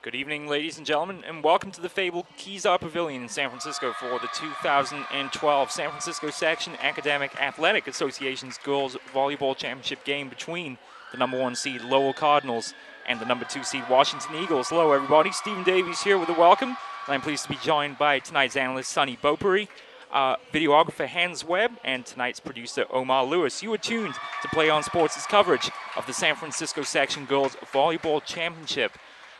Good evening, ladies and gentlemen, and welcome to the fabled Kezar Pavilion in San Francisco for the 2012 San Francisco Section Academic Athletic Association's Girls Volleyball Championship game between the number 1 seed Lowell Cardinals and the number 2 seed Washington Eagles. Hello, everybody. Stephen Davies here with a welcome, and I'm pleased to be joined by tonight's analyst, Sonny Beaupery, videographer Hans Webb, and tonight's producer, Omar Lewis. You are tuned to Play On Sports' coverage of the San Francisco Section Girls Volleyball Championship.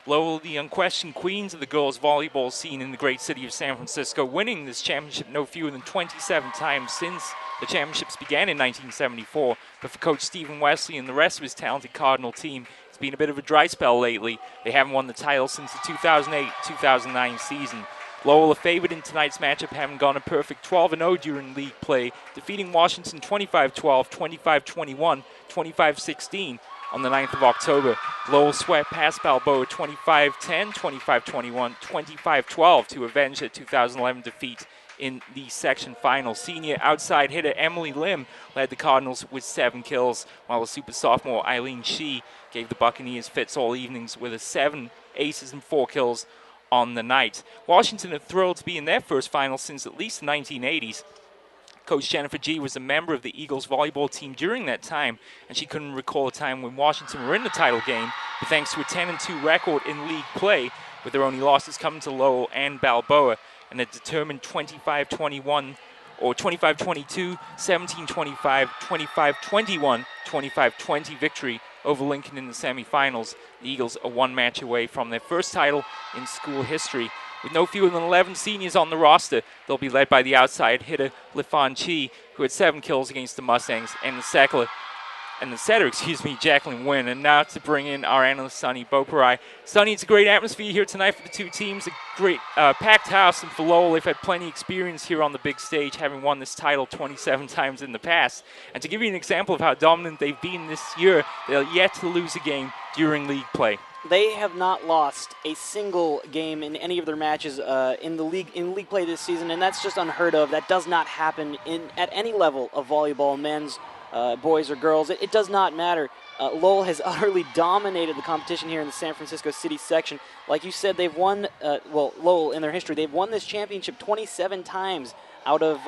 Lowell, the unquestioned queens of the girls' volleyball scene in the great city of San Francisco, winning this championship no fewer than 27 times since the championships began in 1974. But for Coach Stephen Wesley and the rest of his talented Cardinal team, it's been a bit of a dry spell lately. They haven't won the title since the 2008-2009 season. Lowell, a favorite in tonight's matchup, having gone a perfect 12-0 during league play, defeating Washington 25-12, 25-21, 25-16. On the 9th of October, Lowell swept past Balboa 25-10, 25-21, 25-12 to avenge a 2011 defeat in the section final. Senior outside hitter Emily Lim led the Cardinals with 7 kills, while the super sophomore Eileen Shee gave the Buccaneers fits all evenings with 7 aces and 4 kills on the night. Washington are thrilled to be in their first final since at least the 1980s. Coach Jennifer G. was a member of the Eagles volleyball team during that time, and she couldn't recall a time when Washington were in the title game, but thanks to a 10-2 record in league play, with their only losses coming to Lowell and Balboa, and a determined 25-21 or 25-22, 17-25, 25-21, 25-20 victory over Lincoln in the semifinals. The Eagles are one match away from their first title in school history. With no fewer than 11 seniors on the roster, they'll be led by the outside hitter, Lifan Chi, who had 7 kills against the Mustangs, and the setter, Jacqueline Nguyen. And now to bring in our analyst, Sonny Beaupery. Sonny, it's a great atmosphere here tonight for the two teams, a great packed house, and for Lowell, they've had plenty of experience here on the big stage, having won this title 27 times in the past. And to give you an example of how dominant they've been this year, they're yet to lose a game during league play. They have not lost a single game in any of their matches in league play this season, and that's just unheard of. That does not happen at any level of volleyball, men's, boys or girls. It does not matter. Lowell has utterly dominated the competition here in the San Francisco City section. Like you said, they've won, Lowell in their history, they've won this championship 27 times out of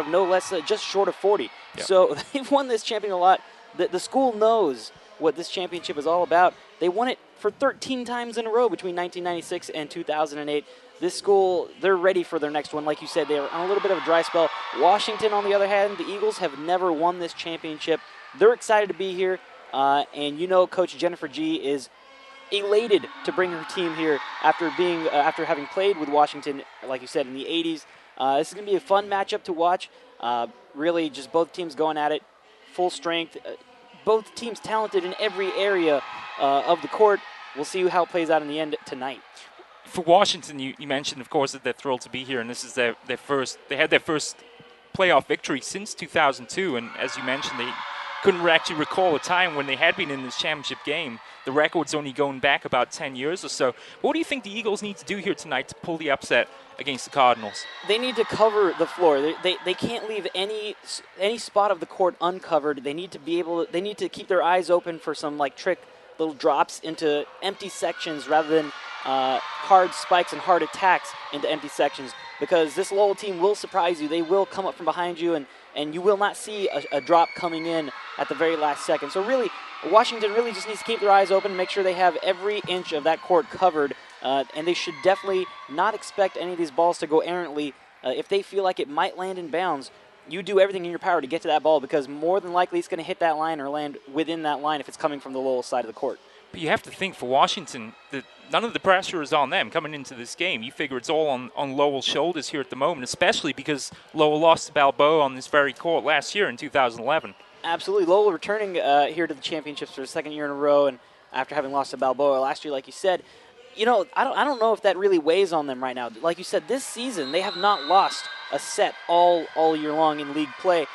no less, just short of 40. Yep. So they've won this championship a lot. The school knows what this championship is all about. They won it for 13 times in a row between 1996 and 2008. This school, they're ready for their next one. Like you said, they're on a little bit of a dry spell. Washington, on the other hand, the Eagles have never won this championship. They're excited to be here, and you know Coach Jennifer G. is elated to bring her team here after having played with Washington, like you said, in the 80s. This is going to be a fun matchup to watch. Really, just both teams going at it full strength. Both teams talented in every area of the court. We'll see how it plays out in the end tonight. For Washington, you mentioned, of course, that they're thrilled to be here, and this is their first. They had their first playoff victory since 2002, and as you mentioned, they couldn't actually recall a time when they had been in this championship game. The record's only going back about 10 years or so. But what do you think the Eagles need to do here tonight to pull the upset against the Cardinals? They need to cover the floor. They can't leave any spot of the court uncovered. They need to keep their eyes open for some trick little drops into empty sections rather than hard spikes and hard attacks into empty sections, because this Lowell team will surprise you. They will come up from behind you, and you will not see a drop coming in at the very last second. So really, Washington really just needs to keep their eyes open and make sure they have every inch of that court covered, and they should definitely not expect any of these balls to go errantly. If they feel like it might land in bounds, you do everything in your power to get to that ball, because more than likely it's going to hit that line or land within that line if it's coming from the Lowell side of the court. But you have to think, for Washington, that none of the pressure is on them coming into this game. You figure it's all on Lowell's shoulders here at the moment, especially because Lowell lost to Balboa on this very court last year in 2011. Absolutely. Lowell returning here to the championships for the second year in a row, and after having lost to Balboa last year, like you said, I don't know if that really weighs on them right now. Like you said, this season they have not lost a set all year long in league play.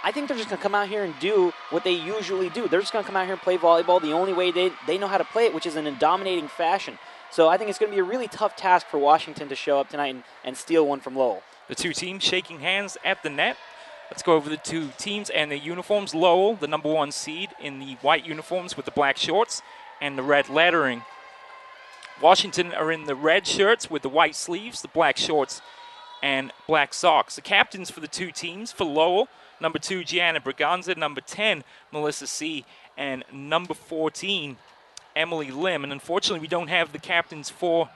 I think they're just going to come out here and do what they usually do. They're just going to come out here and play volleyball the only way they know how to play it, which is in a dominating fashion. So I think it's going to be a really tough task for Washington to show up tonight and steal one from Lowell. The two teams shaking hands at the net. Let's go over the two teams and their uniforms. Lowell, the number 1 seed in the white uniforms with the black shorts and the red lettering. Washington are in the red shirts with the white sleeves, the black shorts, and black socks. The captains for the two teams, for Lowell, number 2, Gianna Braganza, number 10, Melissa C., and number 14, Emily Lim. And unfortunately, we don't have the captains for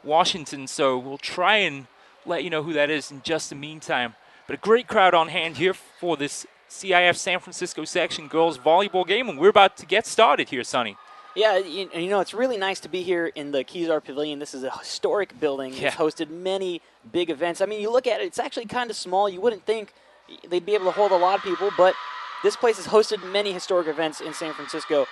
Washington, so we'll try and let you know who that is in just the meantime. But a great crowd on hand here for this CIF San Francisco section girls volleyball game, and we're about to get started here, Sonny. Yeah, you know, it's really nice to be here in the Kezar Pavilion. This is a historic building. Yeah. It's hosted many big events. I mean, you look at it, it's actually kind of small. You wouldn't think they'd be able to hold a lot of people, but this place has hosted many historic events in San Francisco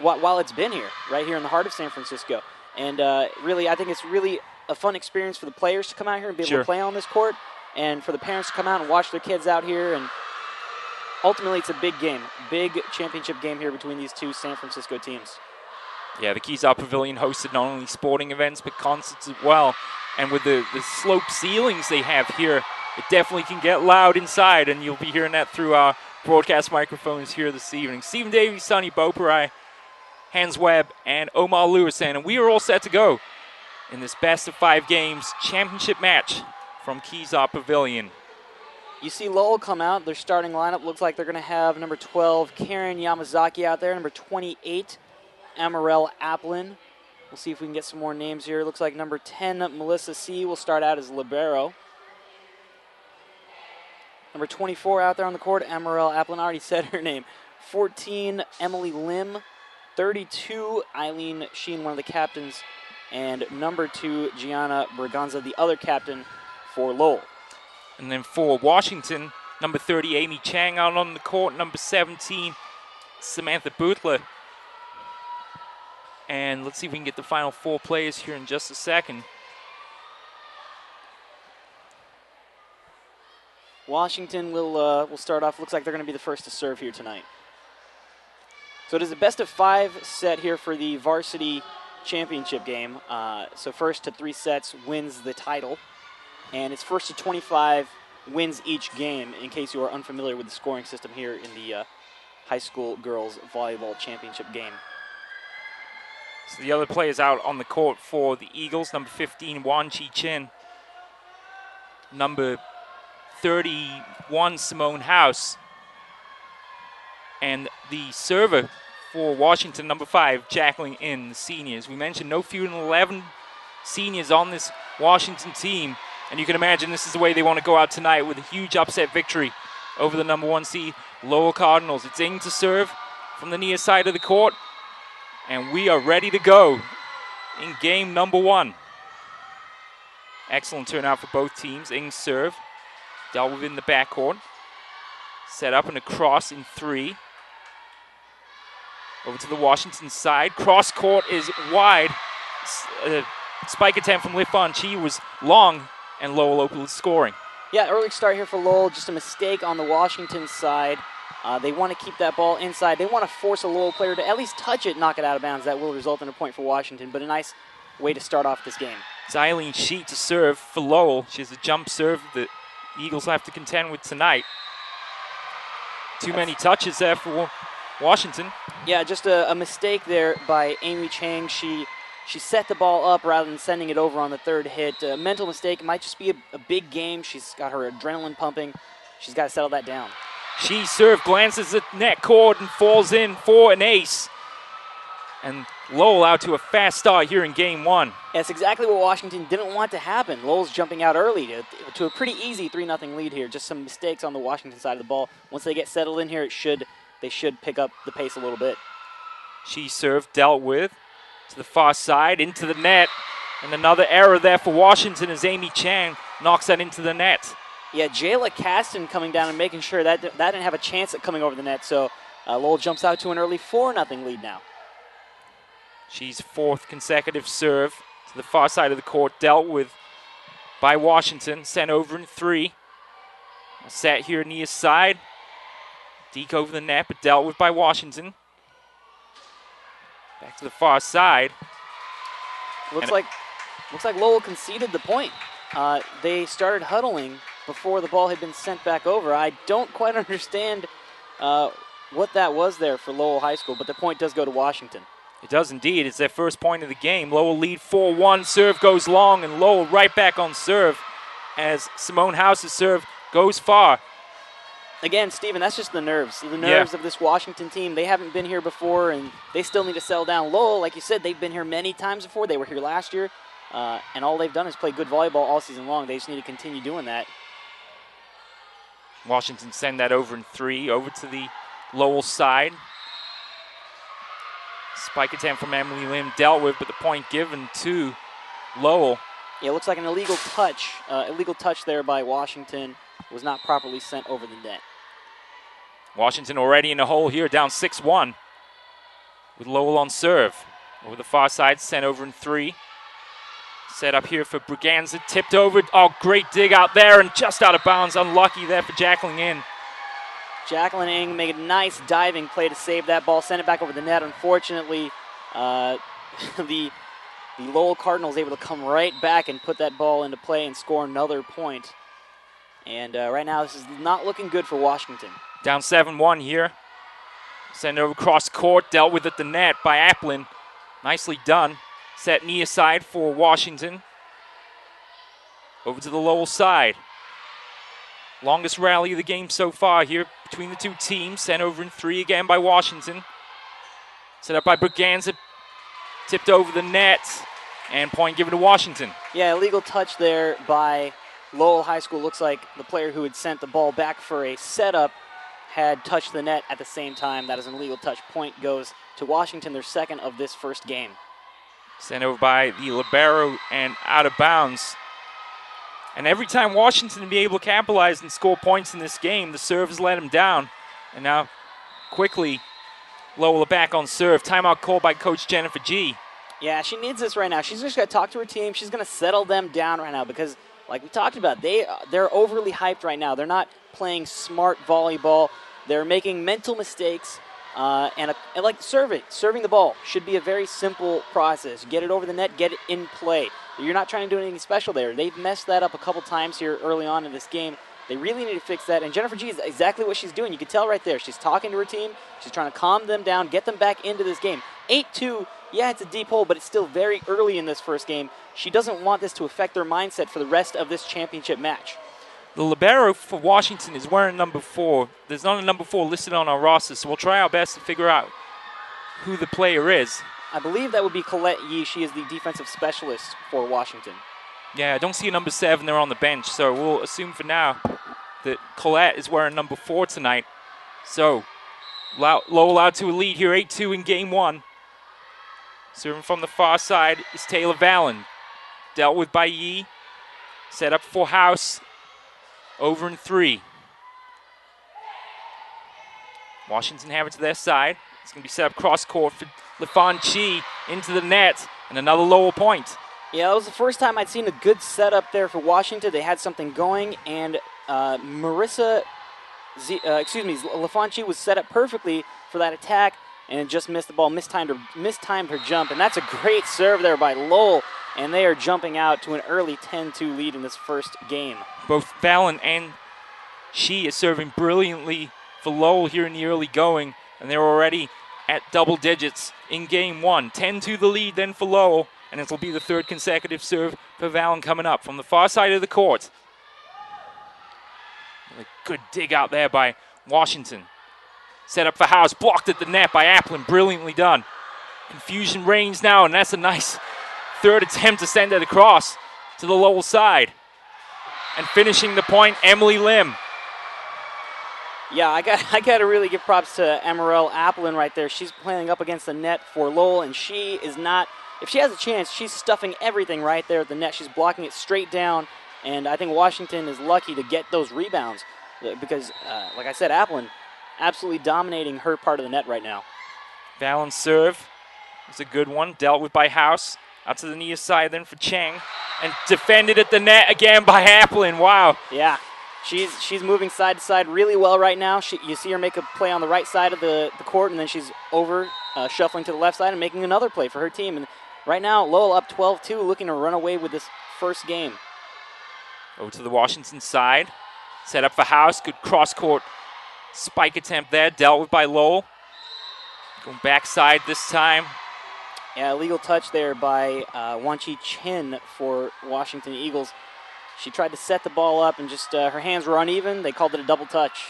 while it's been here, right here in the heart of San Francisco. And really, I think it's really a fun experience for the players to come out here and be able to play on this court, and for the parents to come out and watch their kids out here. And ultimately, it's a big game, big championship game here between these two San Francisco teams. Yeah, the Kezar Pavilion hosted not only sporting events but concerts as well. And with the sloped ceilings they have here, it definitely can get loud inside, and you'll be hearing that through our broadcast microphones here this evening. Stephen Davies, Sonny Beauperai, Hans Webb, and Omar Lewis, and we are all set to go in this best-of-5 games championship match from Kezar Pavilion. You see Lowell come out. Their starting lineup looks like they're going to have number 12, Karen Yamazaki out there, number 28, Amarell Applin. We'll see if we can get some more names here. Looks like number 10, Melissa C. will start out as libero. Number 24 out there on the court, Amarell Applin. I already said her name. 14, Emily Lim. 32, Eileen Sheen, one of the captains. And number 2, Gianna Braganza, the other captain for Lowell. And then for Washington, number 30, Amy Chang out on the court. Number 17, Samantha Butler. And let's see if we can get the final 4 players here in just a second. Washington will start off. Looks like they're going to be the first to serve here tonight. So it is a best-of-5 set here for the varsity championship game. So first to 3 sets wins the title. And it's first to 25 wins each game, in case you are unfamiliar with the scoring system here in the high school girls volleyball championship game. So the other players out on the court for the Eagles, number 15, Wan Chi Chin. Number 31, Simone House. And the server for Washington, number 5, Jacqueline In, the seniors. We mentioned no fewer than 11 seniors on this Washington team. And you can imagine this is the way they want to go out tonight, with a huge upset victory over the number 1 seed, Lowell Cardinals. It's Ing to serve from the near side of the court. And we are ready to go in game number 1. Excellent turnout for both teams. Ing's serve, dealt with in the backcourt. Set up and across in 3. Over to the Washington side. Cross court is wide. Spike attempt from Lifan Chi was long, and Lowell opened scoring. Yeah, early start here for Lowell. Just a mistake on the Washington side. They want to keep that ball inside. They want to force a Lowell player to at least touch it, knock it out of bounds. That will result in a point for Washington, but a nice way to start off this game. It's Eileen Sheet to serve for Lowell. She has a jump serve that the Eagles have to contend with tonight. Too many touches there for Washington. Yeah, just a mistake there by Amy Chang. She set the ball up rather than sending it over on the third hit. A mental mistake. It might just be a big game. She's got her adrenaline pumping. She's got to settle that down. She serve, glances at net cord and falls in for an ace. And Lowell out to a fast start here in game 1. That's exactly what Washington didn't want to happen. Lowell's jumping out early to a pretty easy 3-0 lead here. Just some mistakes on the Washington side of the ball. Once they get settled in here, they should pick up the pace a little bit. She serve, dealt with to the far side, into the net. And another error there for Washington as Amy Chang knocks that into the net. Yeah, Jayla Caston coming down and making sure that didn't have a chance at coming over the net. So Lowell jumps out to an early 4-0 lead now. She's 4th consecutive serve to the far side of the court, dealt with by Washington, sent over in 3. Set here near side. Deke over the net, but dealt with by Washington. Back to the far side. Looks like Lowell conceded the point. They started huddling before the ball had been sent back over. I don't quite understand what that was there for Lowell High School, but the point does go to Washington. It does indeed. It's their first point of the game. Lowell lead 4-1. Serve goes long, and Lowell right back on serve as Simone House's serve goes far. Again, Steven, that's just the nerves. The nerves of this Washington team. They haven't been here before, and they still need to settle down. Lowell, like you said, they've been here many times before. They were here last year, and all they've done is play good volleyball all season long. They just need to continue doing that. Washington send that over in 3, over to the Lowell side. Spike attempt from Emily Lim dealt with, but the point given to Lowell. Yeah, it looks like an illegal touch. Illegal touch there by Washington was not properly sent over the net. Washington already in a hole here, down 6-1 with Lowell on serve. Over the far side, sent over in 3. Set up here for Braganza, tipped over. Oh, great dig out there and just out of bounds. Unlucky there for Jacqueline Ng. Jacqueline Ng made a nice diving play to save that ball, sent it back over the net. Unfortunately, the Lowell Cardinals able to come right back and put that ball into play and score another point. And right now, this is not looking good for Washington. Down 7-1 here. Send it over cross court, dealt with at the net by Applin. Nicely done. Set knee aside for Washington. Over to the Lowell side. Longest rally of the game so far here between the two teams. Sent over in 3 again by Washington. Set up by Braganza. Tipped over the net. And point given to Washington. Yeah, illegal touch there by Lowell High School. Looks like the player who had sent the ball back for a setup had touched the net at the same time. That is an illegal touch. Point goes to Washington, their second of this first game. Sent over by the libero and out of bounds. And every time Washington be able to capitalize and score points in this game, the serve has let them down. And now, quickly, Lowell are back on serve. Timeout called by Coach Jennifer G. Yeah, she needs this right now. She's just got to talk to her team. She's going to settle them down right now because, like we talked about, they're overly hyped right now. They're not playing smart volleyball. They're making mental mistakes. And like serving the ball should be a very simple process. Get it over the net, get it in play. You're not trying to do anything special there. They've messed that up a couple times here early on in this game. They really need to fix that, and Jennifer G is exactly what she's doing. You can tell right there. She's talking to her team. She's trying to calm them down, get them back into this game. 8-2, yeah, it's a deep hole, but it's still very early in this first game. She doesn't want this to affect their mindset for the rest of this championship match. The libero for Washington is wearing number 4. There's not a number 4 listed on our roster, so we'll try our best to figure out who the player is. I believe that would be Colette Yee. She is the defensive specialist for Washington. Yeah, I don't see a number 7 there on the bench, so we'll assume for now that Colette is wearing number 4 tonight. So, Lowell out to a lead here, 8-2 in game 1. Serving from the far side is Taylor Vallon. Dealt with by Yee. Set up for House. Over in 3. Washington have it to their side. It's going to be set up cross court for LaFon Chi into the net, and another Lowell point. Yeah, that was the first time I'd seen a good setup there for Washington. They had something going, and LaFon Chi was set up perfectly for that attack, and just missed the ball, mistimed her jump, and that's a great serve there by Lowell, and they are jumping out to an early 10-2 lead in this first game. Both Fallon and She is serving brilliantly for Lowell here in the early going, and they're already at double digits in game 1. 10-2 the lead then for Lowell, and this will be the third consecutive serve for Fallon coming up from the far side of the court. A good dig out there by Washington. Set up for House, blocked at the net by Applin, brilliantly done. Confusion reigns now, and that's a nice third attempt to send it across to the Lowell side. And finishing the point, Emily Lim. Yeah, I got to really give props to Emerelle Applin right there. She's playing up against the net for Lowell, and she is not, if she has a chance, she's stuffing everything right there at the net. She's blocking it straight down, and I think Washington is lucky to get those rebounds because, like I said, Applin absolutely dominating her part of the net right now. Fallon's serve is a good one, dealt with by House. Out to the near side then for Chang. And defended at the net again by Applin. Wow. Yeah, she's moving side to side really well right now. You see her make a play on the right side of the court, and then she's over, shuffling to the left side and making another play for her team. And right now, Lowell up 12-2, looking to run away with this first game. Over to the Washington side. Set up for House. Good cross-court spike attempt there, dealt with by Lowell. Going backside this time Yeah, illegal touch there by Wanchi Chin for Washington Eagles. She tried to set the ball up and just her hands were uneven. They called it a double touch.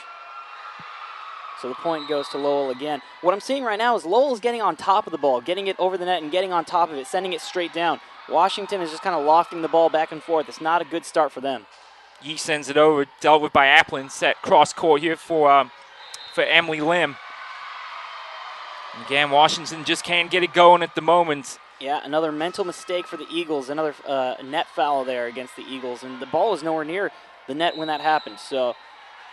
So the point goes to Lowell again. What I'm seeing right now is Lowell is getting on top of the ball, getting it over the net and getting on top of it, sending it straight down. Washington is just kind of lofting the ball back and forth. It's not a good start for them. Yee sends it over, dealt with by Applin. Set cross court here for Emily Lim. And again, Washington just can't get it going at the moment. Yeah, another mental mistake for the Eagles, another net foul there against the Eagles, and the ball was nowhere near the net when that happened. So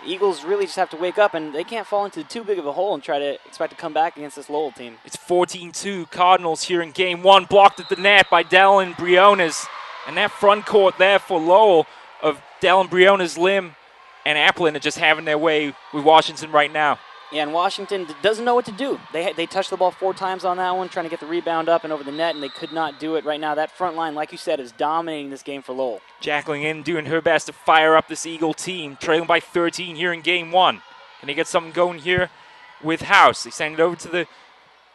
the Eagles really just have to wake up, and they can't fall into too big of a hole and try to expect to come back against this Lowell team. It's 14-2 Cardinals here in game one, blocked at the net by Dallin Briones. And that front court there for Lowell of Dallin Briones, Lim, and Applin are just having their way with Washington right now. Yeah, and Washington doesn't know what to do. They touched the ball 4 times on that one, trying to get the rebound up and over the net, and they could not do it right now. That front line, like you said, is dominating this game for Lowell. Jacqueline in, doing her best to fire up this Eagle team, trailing by 13 here in game one. Can they get something going here with House? They send it over to the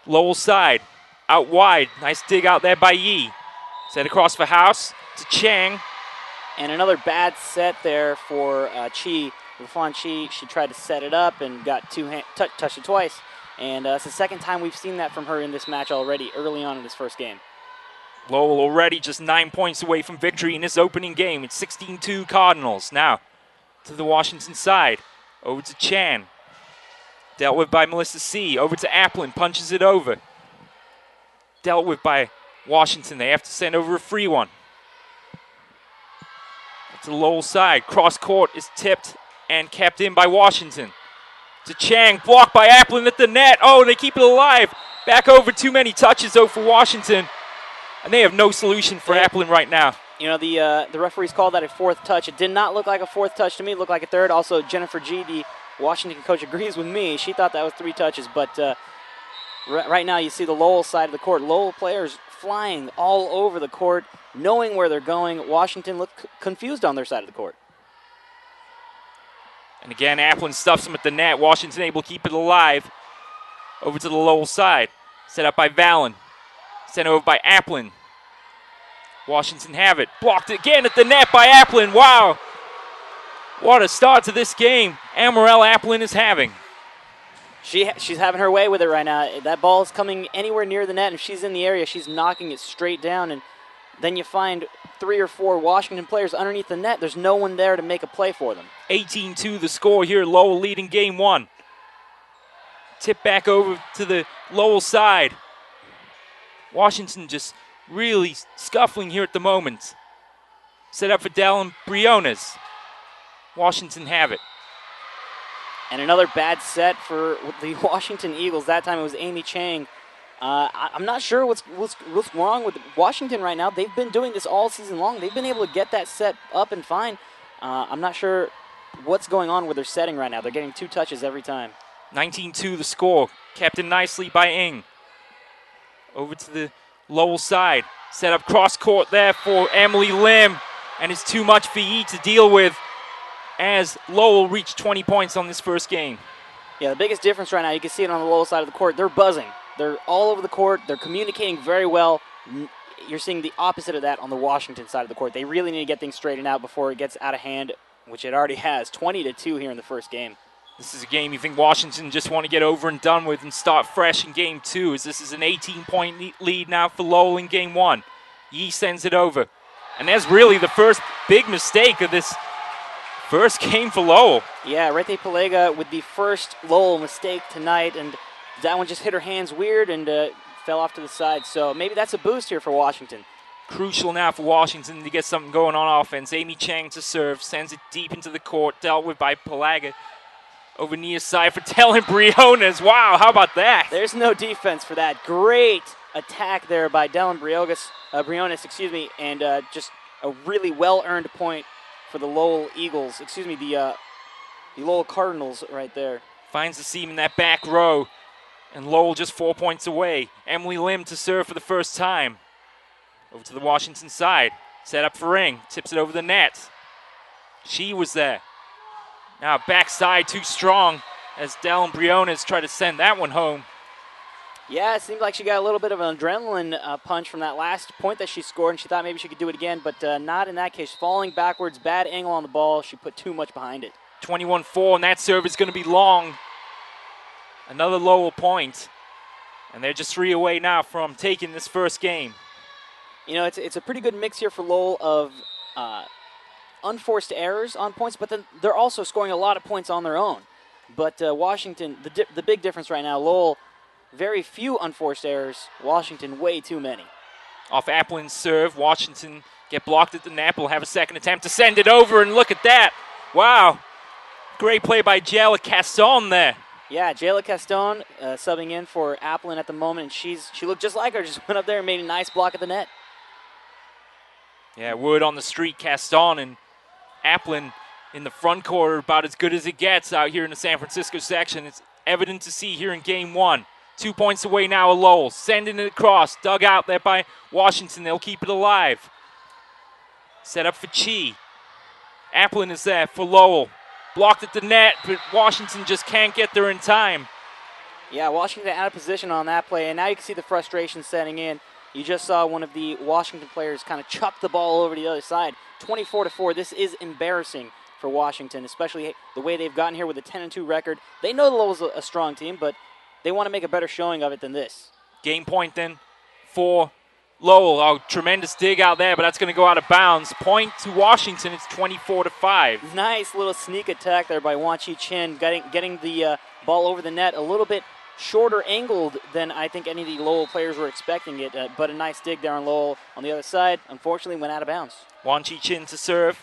Lowell side. Out wide. Nice dig out there by Yee. Set across for House to Chang. And another bad set there for Chi. Rafan Chi, she tried to set it up and got touched it twice. And it's the second time we've seen that from her in this match already, early on in this first game. Lowell already just 9 points away from victory in this opening game. It's 16-2 Cardinals. Now to the Washington side. Over to Chan. Dealt with by Melissa C. Over to Applin. Punches it over. Dealt with by Washington. They have to send over a free one. To the Lowell side. Cross court is tipped and kept in by Washington. To Chang, blocked by Applin at the net. Oh, and they keep it alive. Back over, too many touches, though, for Washington. And they have no solution for Applin right now. You know, the referees called that a 4th touch. It did not look like a 4th touch to me. It looked like a 3rd. Also, Jennifer G., the Washington coach, agrees with me. She thought that was 3 touches. But right now you see the Lowell side of the court. Lowell players flying all over the court, knowing where they're going. Washington looked confused on their side of the court. And again, Applin stuffs him at the net. Washington able to keep it alive. Over to the Lowell side. Set up by Vallon. Sent over by Applin. Washington have it. Blocked again at the net by Applin. Wow. What a start to this game Amarelle Applin is having. She's having her way with it right now. That ball is coming anywhere near the net, and if she's in the area, she's knocking it straight down. And then you find 3 or 4 Washington players underneath the net. There's no one there to make a play for them. 18-2 the score here. Lowell leading game one. Tip back over to the Lowell side. Washington just really scuffling here at the moment. Set up for Dallin Briones. Washington have it. And another bad set for the Washington Eagles. That time it was Amy Chang. I'm not sure what's wrong with Washington right now. They've been doing this all season long. They've been able to get that set up and fine. I'm not sure what's going on with their setting right now. They're getting 2 touches every time. 19-2 the score. Kept in nicely by Ng. Over to the Lowell side. Set up cross court there for Emily Lim. And it's too much for Yee to deal with as Lowell reached 20 points on this first game. Yeah, the biggest difference right now, you can see it on the Lowell side of the court. They're buzzing. They're all over the court. They're communicating very well. You're seeing the opposite of that on the Washington side of the court. They really need to get things straightened out before it gets out of hand, which it already has. 20-2 here in the first game. This is a game you think Washington just want to get over and done with and start fresh in game two, as this is an 18-point lead now for Lowell in game one. Yee sends it over. And that's really the first big mistake of this first game for Lowell. Yeah, Rete Palega with the first Lowell mistake tonight, and that one just hit her hands weird and fell off to the side. So maybe that's a boost here for Washington. Crucial now for Washington to get something going on offense. Amy Chang to serve, sends it deep into the court, dealt with by Palega. Over near side for Dallin Briones. Wow, how about that? There's no defense for that. Great attack there by Dallin Briones, and just a really well-earned point for the Lowell Eagles. The Lowell Cardinals right there. Finds the seam in that back row, and Lowell just 4 points away. Emily Lim to serve for the first time. Over to the Washington side. Set up for Ring. Tips it over the net. She was there. Now backside too strong as Dallin Briones tried to send that one home. Yeah, it seemed like she got a little bit of an adrenaline punch from that last point that she scored, and she thought maybe she could do it again, but not in that case. Falling backwards, bad angle on the ball. She put too much behind it. 21-4, and that serve is going to be long. Another Lowell point, and they're just 3 away now from taking this first game. You know, it's a pretty good mix here for Lowell of unforced errors on points, but then they're also scoring a lot of points on their own. But Washington, the big difference right now, Lowell, very few unforced errors. Washington, way too many. Off Applin's serve, Washington get blocked at the net. Will have a second attempt to send it over, and look at that. Wow. Great play by Jayla Caston there. Yeah, Jayla Caston subbing in for Applin at the moment, and she looked just like her, just went up there and made a nice block at the net. Yeah, word on the street, Caston and Applin in the front court are about as good as it gets out here in the San Francisco section. It's evident to see here in game one. 2 points away now at Lowell. Sending it across. Dug out there by Washington. They'll keep it alive. Set up for Chi. Applin is there for Lowell. Blocked at the net, but Washington just can't get there in time. Yeah, Washington out of position on that play, and now you can see the frustration setting in. You just saw one of the Washington players kind of chuck the ball over to the other side. 24-4, this is embarrassing for Washington, especially the way they've gotten here with a 10-2 record. They know Lowell's a strong team, but they want to make a better showing of it than this. Game point then for Lowell. Oh, tremendous dig out there, but that's going to go out of bounds. Point to Washington. It's 24-5. Nice little sneak attack there by Wan Chi Chin, getting the ball over the net a little bit shorter angled than I think any of the Lowell players were expecting it, but a nice dig there on Lowell on the other side. Unfortunately, went out of bounds. Wan Chi Chin to serve.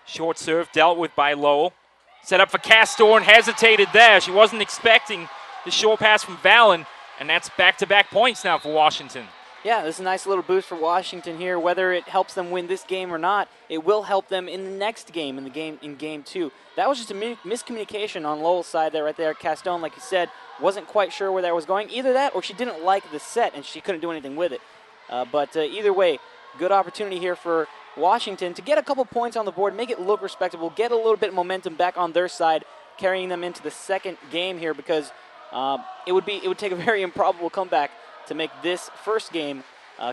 Short serve dealt with by Lowell. Set up for Castor and hesitated there. She wasn't expecting the short pass from Valen, and that's back-to-back points now for Washington. Yeah, this is a nice little boost for Washington here. Whether it helps them win this game or not, it will help them in the next game, in game two. That was just a miscommunication on Lowell's side there, right there. Caston, like you said, wasn't quite sure where that was going. Either that or she didn't like the set and she couldn't do anything with it. But either way, good opportunity here for Washington to get a couple points on the board, make it look respectable, get a little bit of momentum back on their side, carrying them into the second game here, because it would take a very improbable comeback to make this first game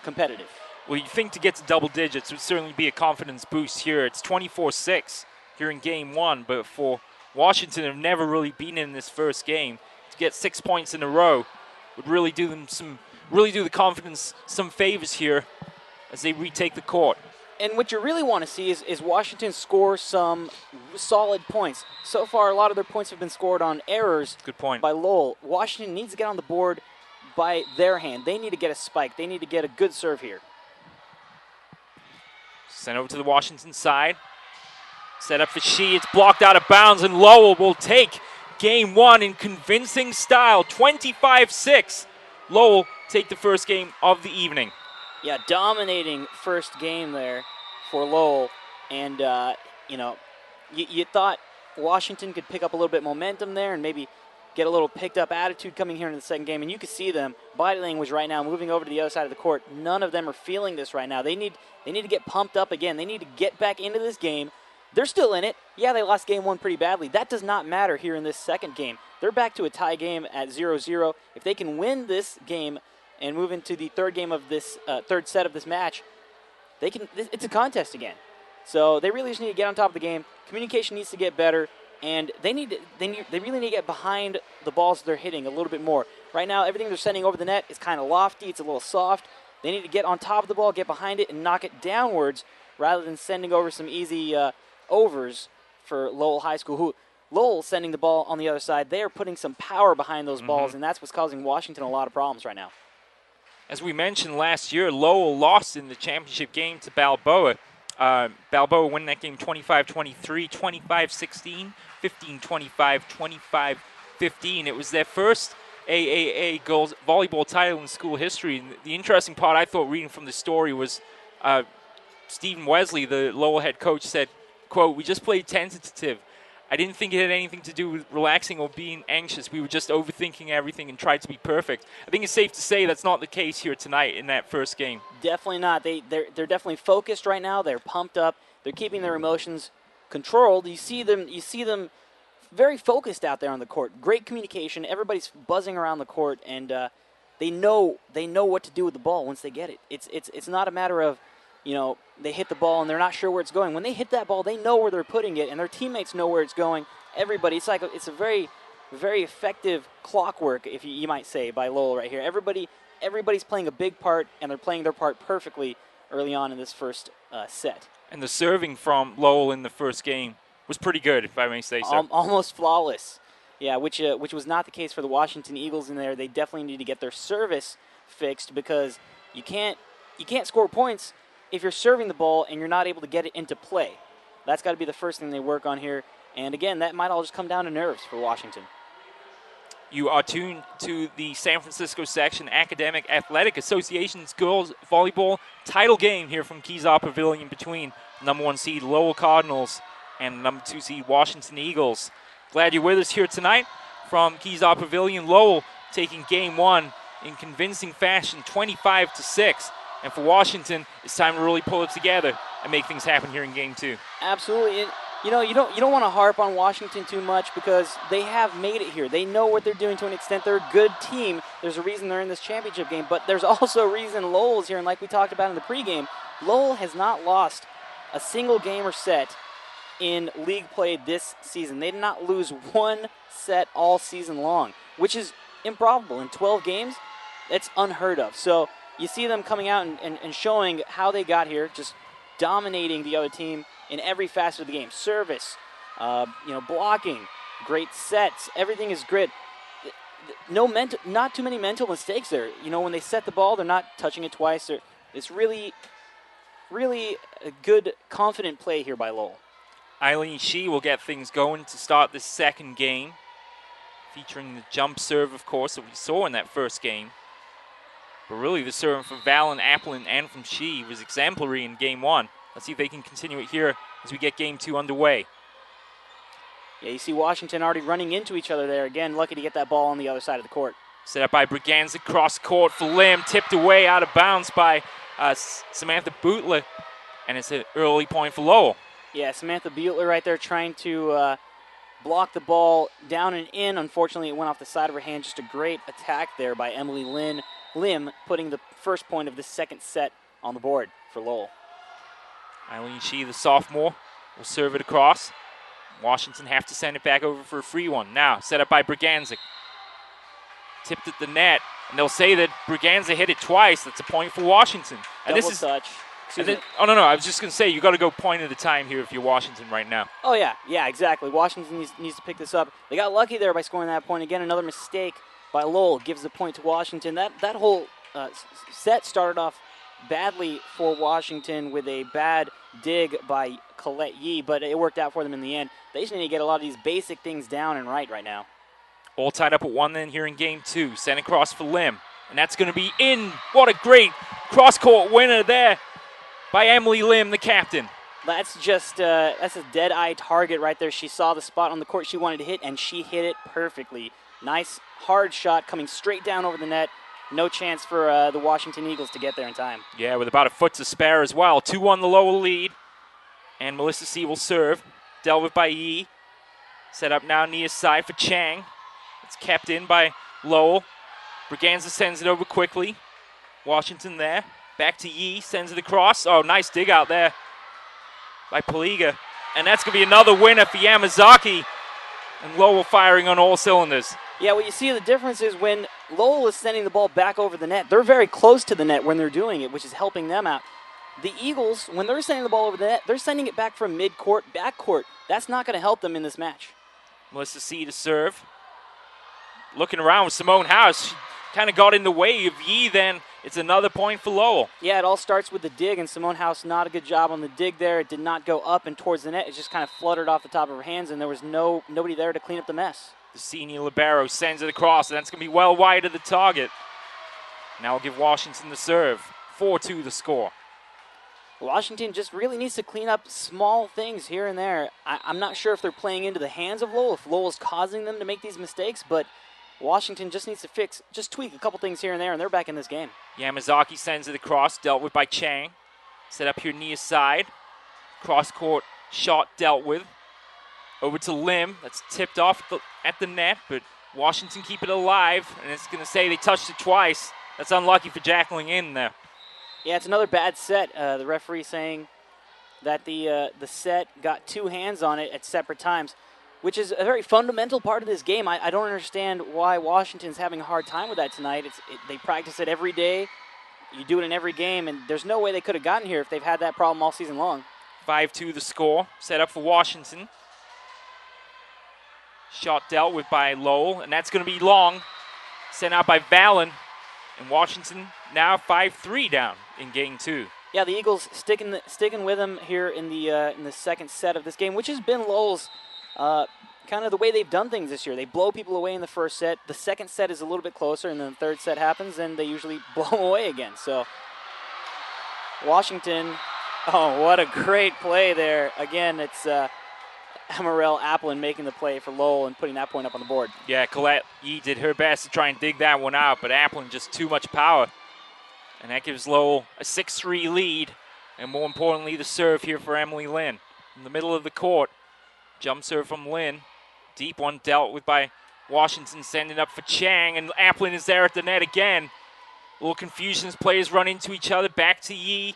competitive. Well, you'd think to get to double digits would certainly be a confidence boost here. It's 24-6 here in game one, but for Washington, have never really been in this first game. To get 6 points in a row would really do the confidence some favors here as they retake the court. And what you really want to see is Washington score some solid points. So far, a lot of their points have been scored on errors. Good point. By Lowell. Washington needs to get on the board by their hand. They need to get a spike. They need to get a good serve here. Sent over to the Washington side. Set up for Shi. It's blocked out of bounds, and Lowell will take game one in convincing style. 25-6. Lowell take the first game of the evening. Yeah, dominating first game there for Lowell. And, you thought Washington could pick up a little bit momentum there and maybe get a little picked up attitude coming here in the second game. And you could see them, body language right now, moving over to the other side of the court. None of them are feeling this right now. They need to get pumped up again. They need to get back into this game. They're still in it. Yeah, they lost game one pretty badly. That does not matter here in this second game. They're back to a tie game at 0-0. If they can win this game and move into the third game of this third set of this match, it's a contest again. So they really just need to get on top of the game. Communication needs to get better, and they really need to get behind the balls they're hitting a little bit more. Right now, everything they're sending over the net is kind of lofty. It's a little soft. They need to get on top of the ball, get behind it, and knock it downwards rather than sending over some easy overs for Lowell High School, who Lowell sending the ball on the other side. They are putting some power behind those balls, and that's what's causing Washington a lot of problems right now. As we mentioned last year, Lowell lost in the championship game to Balboa. Balboa won that game 25-23, 25-16, 15-25, 25-15. It was their first AAA girls volleyball title in school history. And the interesting part I thought reading from the story was Stephen Wesley, the Lowell head coach, said, quote, "We just played tentative. I didn't think it had anything to do with relaxing or being anxious. We were just overthinking everything and tried to be perfect." I think it's safe to say that's not the case here tonight in that first game. Definitely not. They're definitely focused right now. They're pumped up. They're keeping their emotions controlled. You see them very focused out there on the court. Great communication. Everybody's buzzing around the court, and they know what to do with the ball once they get it. It's not a matter of, they hit the ball and they're not sure where it's going. When they hit that ball, they know where they're putting it, and their teammates know where it's going. Everybody, it's a very, very effective clockwork, if you might say, by Lowell right here. Everybody's playing a big part, and they're playing their part perfectly early on in this first set. And the serving from Lowell in the first game was pretty good, if I may say so. Almost flawless. Yeah, which was not the case for the Washington Eagles in there. They definitely need to get their service fixed, because you can't score points if you're serving the ball and you're not able to get it into play. That's got to be the first thing they work on here. And again, that might all just come down to nerves for Washington. You are tuned to the San Francisco Section Academic Athletic Association's girls volleyball title game here from Kezar Pavilion between number 1 seed Lowell Cardinals and number 2 seed Washington Eagles. Glad you're with us here tonight from Kezar Pavilion. Lowell taking game 1 in convincing fashion, 25-6. And for Washington, it's time to really pull it together and make things happen here in game 2. Absolutely. And you don't want to harp on Washington too much, because they have made it here. They know what they're doing to an extent. They're a good team. There's a reason they're in this championship game, but there's also a reason Lowell's here. And like we talked about in the pregame, Lowell has not lost a single game or set in league play this season. They did not lose one set all season long, which is improbable. In 12 games, that's unheard of. So you see them coming out and showing how they got here, just dominating the other team in every facet of the game. Service, blocking, great sets, everything is great. Not too many mental mistakes there. When they set the ball, they're not touching it twice. It's really, really a good, confident play here by Lowell. Eileen Shee will get things going to start this second game, featuring the jump serve, of course, that we saw in that first game. But really, the serve from Valen, Applin, and from Shee was exemplary in game 1. Let's see if they can continue it here as we get game 2 underway. Yeah, you see Washington already running into each other there. Again, lucky to get that ball on the other side of the court. Set up by Braganza, cross court for Lim, tipped away out of bounds by Samantha Bootler, and it's an early point for Lowell. Yeah, Samantha Bootler right there trying to block the ball down and in. Unfortunately, it went off the side of her hand. Just a great attack there by Emily Lim, putting the first point of the second set on the board for Lowell. Eileen Shee, the sophomore, will serve it across. Washington have to send it back over for a free one. Now, set up by Braganza. Tipped at the net, and they'll say that Braganza hit it twice. That's a point for Washington. And Double this is touch. No. I was just going to say, you got to go point at a time here if you're Washington right now. Oh, yeah, exactly. Washington needs to pick this up. They got lucky there by scoring that point. Again, another mistake by Lowell gives the point to Washington. That whole set started off badly for Washington with a bad dig by Colette Yee, but it worked out for them in the end. They just need to get a lot of these basic things down and right now. All tied up at 1 then here in game 2. Sent across for Lim, and that's going to be in. What a great cross-court winner there by Emily Lim, the captain. That's just that's a dead-eye target right there. She saw the spot on the court she wanted to hit, and she hit it perfectly. Nice, hard shot coming straight down over the net. No chance for the Washington Eagles to get there in time. Yeah, with about a foot to spare as well. 2-1 the Lowell lead. And Melissa C will serve. Dealt with by Yee. Set up now near side for Chang. It's kept in by Lowell. Braganza sends it over quickly. Washington there. Back to Yee. Sends it across. Oh, nice dig out there by Paliga. And that's going to be another winner for Yamazaki. And Lowell firing on all cylinders. Yeah, what you see the difference is when Lowell is sending the ball back over the net, they're very close to the net when they're doing it, which is helping them out. The Eagles, when they're sending the ball over the net, they're sending it back from mid-court, back-court. That's not going to help them in this match. Melissa C to serve. Looking around with Simone House. She kind of got in the way of Yee then. It's another point for Lowell. Yeah, it all starts with the dig, and Simone House not a good job on the dig there. It did not go up and towards the net. It just kind of fluttered off the top of her hands, and there was nobody there to clean up the mess. The senior libero sends it across, and that's going to be well wide of the target. Now we'll give Washington the serve. 4-2 the score. Washington just really needs to clean up small things here and there. I'm not sure if they're playing into the hands of Lowell, if Lowell's causing them to make these mistakes, but Washington just needs to tweak a couple things here and there, and they're back in this game. Yamazaki sends it across, dealt with by Chang. Set up here near side. Cross-court shot dealt with. Over to Lim. That's tipped off at the net, but Washington keep it alive, and it's going to say they touched it twice. That's unlucky for Jacqueline in there. Yeah, it's another bad set. The referee saying that the set got 2 hands on it at separate times, which is a very fundamental part of this game. I don't understand why Washington's having a hard time with that tonight. They practice it every day. You do it in every game, and there's no way they could have gotten here if they've had that problem all season long. 5-2 the score, set up for Washington. Shot dealt with by Lowell, and that's going to be long. Sent out by Valen, and Washington now 5-3 down in game 2. Yeah, the Eagles sticking with them here in the second set of this game, which has been Lowell's kind of the way they've done things this year. They blow people away in the first set. The second set is a little bit closer, and then the third set happens, and they usually blow them away again. So Washington, oh, what a great play there. Again, it's Amarell Applin making the play for Lowell and putting that point up on the board. Yeah, Colette Yee did her best to try and dig that one out, but Applin just too much power. And that gives Lowell a 6-3 lead, and more importantly, the serve here for Emily Lynn. In the middle of the court, jump serve from Lynn. Deep one dealt with by Washington, sending up for Chang, and Applin is there at the net again. A little confusion as players run into each other. Back to Yee.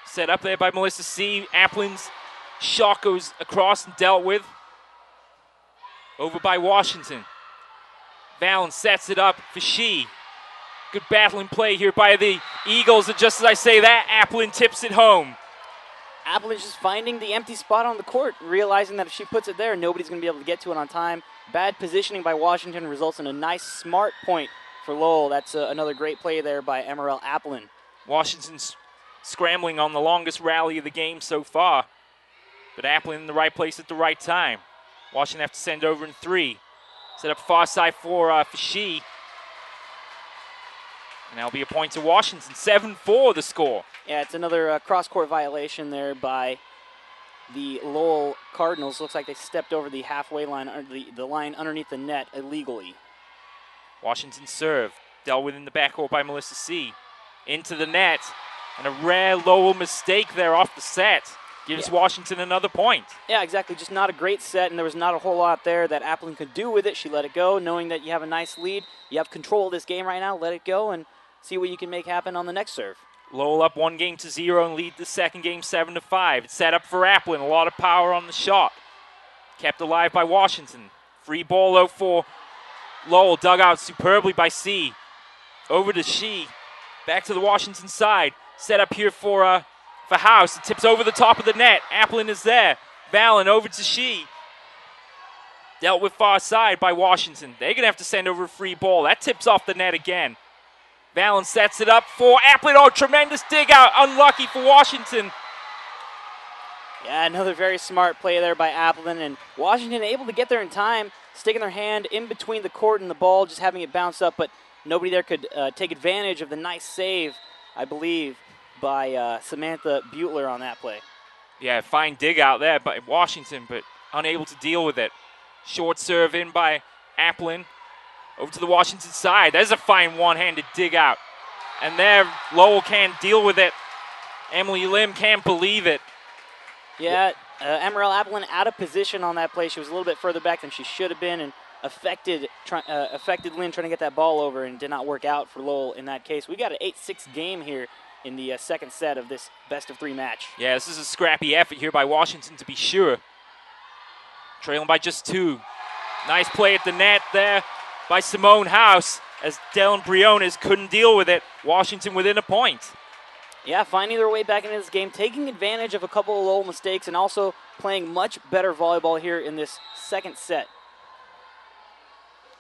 Set up there by Melissa C. Applin's shot goes across and dealt with. Over by Washington. Valen sets it up for She. Good battling play here by the Eagles, and just as I say that, Applin tips it home. Applin's just finding the empty spot on the court, realizing that if she puts it there, nobody's going to be able to get to it on time. Bad positioning by Washington results in a nice, smart point for Lowell. That's another great play there by Amarell Applin. Washington's scrambling on the longest rally of the game so far, but Applin in the right place at the right time. Washington have to send over in 3. Set up far side for She. And that'll be a point to Washington. 7-4 the score. Yeah, it's another cross-court violation there by the Lowell Cardinals. Looks like they stepped over the halfway line, the line underneath the net illegally. Washington serve. Dealt with in the backcourt by Melissa C. Into the net. And a rare Lowell mistake there off the set. Gives Washington another point. Yeah, exactly. Just not a great set, and there was not a whole lot there that Applin could do with it. She let it go, knowing that you have a nice lead. You have control of this game right now. Let it go and see what you can make happen on the next serve. Lowell up 1-0 and lead the second game 7-5. It's set up for Applin. A lot of power on the shot. Kept alive by Washington. Free ball though for Lowell. Dug out superbly by C. Over to She. Back to the Washington side. Set up here for House. It tips over the top of the net. Applin is there. Valen over to She. Dealt with far side by Washington. They're going to have to send over a free ball. That tips off the net again. Valen sets it up for Applin. Oh, tremendous dig out. Unlucky for Washington. Yeah, another very smart play there by Applin. And Washington able to get there in time, sticking their hand in between the court and the ball, just having it bounce up. But nobody there could take advantage of the nice save, I believe, by Samantha Butler on that play. Yeah, fine dig out there by Washington, but unable to deal with it. Short serve in by Applin. Over to the Washington side. There's a fine one-handed dig out. And there, Lowell can't deal with it. Emily Lim can't believe it. Yeah, Amarell Applin out of position on that play. She was a little bit further back than she should have been, and affected Lynn trying to get that ball over, and did not work out for Lowell in that case. We got an 8-6 game here in the second set of this best-of-3 match. Yeah, this is a scrappy effort here by Washington to be sure. Trailing by just 2. Nice play at the net there by Simone House, as Dylan Briones couldn't deal with it. Washington within a point. Yeah, finding their way back into this game, taking advantage of a couple of Lowell mistakes, and also playing much better volleyball here in this second set.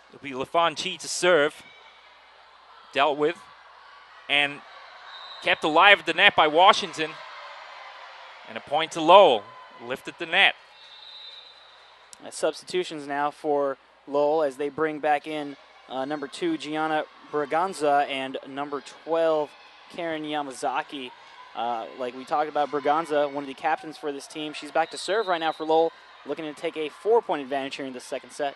It'll be LaFonchi to serve. Dealt with and kept alive at the net by Washington. And a point to Lowell. Lifted the net. Substitutions now for Lowell as they bring back in number 2, Gianna Braganza, and number 12, Karen Yamazaki. Like we talked about, Braganza, one of the captains for this team. She's back to serve right now for Lowell, looking to take a 4-point advantage here in the second set.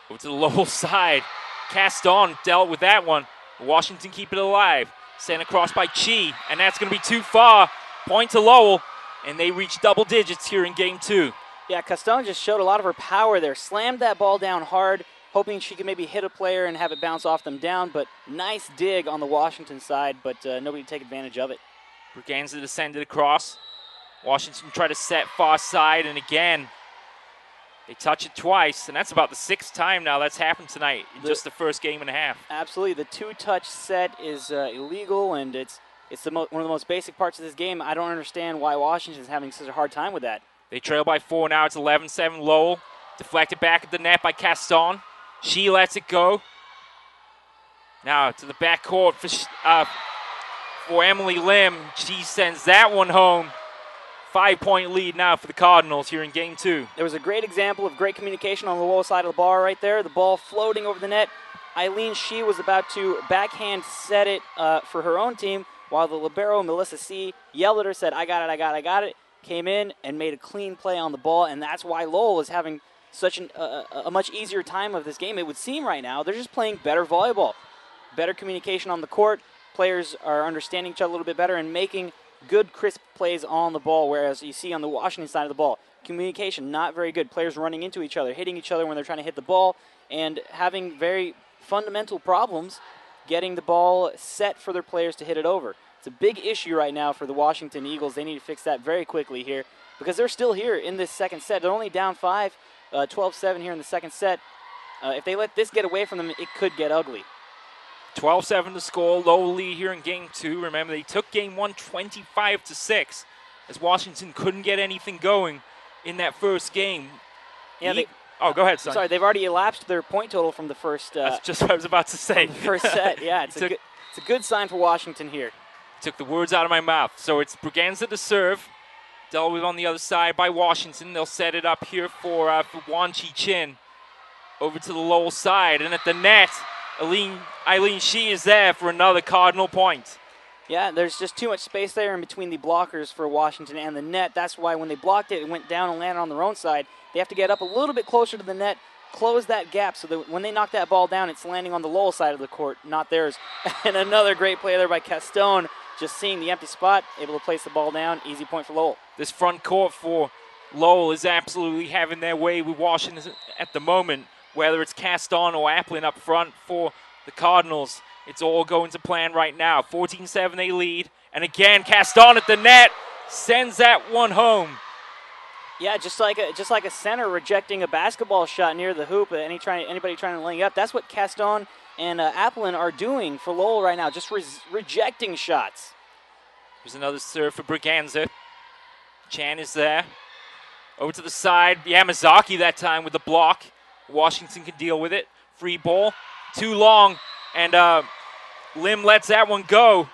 Over to the Lowell side. Cast on, dealt with that one. Washington keep it alive. Sent across by Chi, and that's going to be too far. Point to Lowell, and they reach double digits here in game 2. Yeah, Castone just showed a lot of her power there. Slammed that ball down hard, hoping she could maybe hit a player and have it bounce off them down, but nice dig on the Washington side, but nobody to take advantage of it. Braganza descended across. Washington tried to set far side, and again, they touch it twice, and that's about the 6th time now that's happened tonight in just the first game and a half. Absolutely. The 2-touch set is illegal, and it's one of the most basic parts of this game. I don't understand why Washington's having such a hard time with that. They trail by 4 now. It's 11-7 Lowell. Deflected back at the net by Castone. She lets it go. Now to the backcourt for Emily Lim. She sends that one home. 5-point lead now for the Cardinals here in Game 2. There was a great example of great communication on the Lowell side of the ball right there. The ball floating over the net. Eileen Shee was about to backhand set it for her own team, while the libero, Melissa C., yelled at her, said, I got it, I got it, I got it. Came in and made a clean play on the ball, and that's why Lowell is having such a much easier time of this game. It would seem right now they're just playing better volleyball. Better communication on the court. Players are understanding each other a little bit better and making good, crisp plays on the ball, whereas you see on the Washington side of the ball, communication not very good. Players running into each other, hitting each other when they're trying to hit the ball, and having very fundamental problems getting the ball set for their players to hit it over. It's a big issue right now for the Washington Eagles. They need to fix that very quickly here because they're still here in this second set. They're only down 5, 12-7 here in the second set. If they let this get away from them, it could get ugly. 12-7 to score. Lowell lead here in Game 2. Remember, they took Game 1 25-6 as Washington couldn't get anything going in that first game. Yeah, go ahead, son. Sorry, they've already elapsed their point total from the first. That's just what I was about to say. The first set, yeah, it's a good sign for Washington here. Took the words out of my mouth. So it's Braganza to serve. Dealt with on the other side by Washington. They'll set it up here for Wan Chi Chin over to the Lowell side, and at the net, Eileen Shee is there for another Cardinal point. Yeah, there's just too much space there in between the blockers for Washington and the net. That's why when they blocked it, it went down and landed on their own side. They have to get up a little bit closer to the net, close that gap so that when they knock that ball down, it's landing on the Lowell side of the court, not theirs. And another great play there by Castone, just seeing the empty spot, able to place the ball down. Easy point for Lowell. This front court for Lowell is absolutely having their way with Washington at the moment, whether it's Castone or Applin up front for the Cardinals. It's all going to plan right now. 14-7 they lead. And again, Castone at the net sends that one home. Yeah, just like a center rejecting a basketball shot near the hoop. Anybody trying to lay up. That's what Castone and Applin are doing for Lowell right now, just rejecting shots. Here's another serve for Braganza. Chan is there. Over to the side. Yamazaki that time with the block. Washington can deal with it. Free ball. Too long. And Lim lets that one go.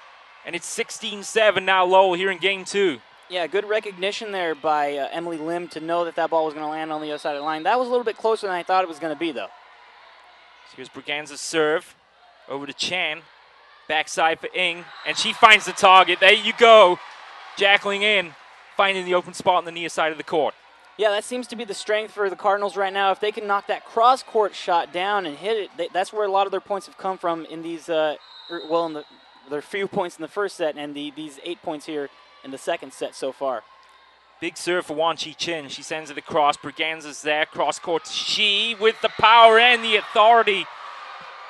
And it's 16-7 now Lowell here in Game 2. Yeah, good recognition there by Emily Lim to know that ball was going to land on the other side of the line. That was a little bit closer than I thought it was going to be, though. So here's Braganza's serve. Over to Chan. Backside for Ng. And she finds the target. There you go. Jackling in. Finding the open spot on the near side of the court. Yeah, that seems to be the strength for the Cardinals right now. If they can knock that cross-court shot down and hit it, that's where a lot of their points have come from in these, their few points in the first set and these 8 points here in the second set so far. Big serve for Wan Chi Chin. She sends it across. Braganza's there. Cross-court to Shee with the power and the authority.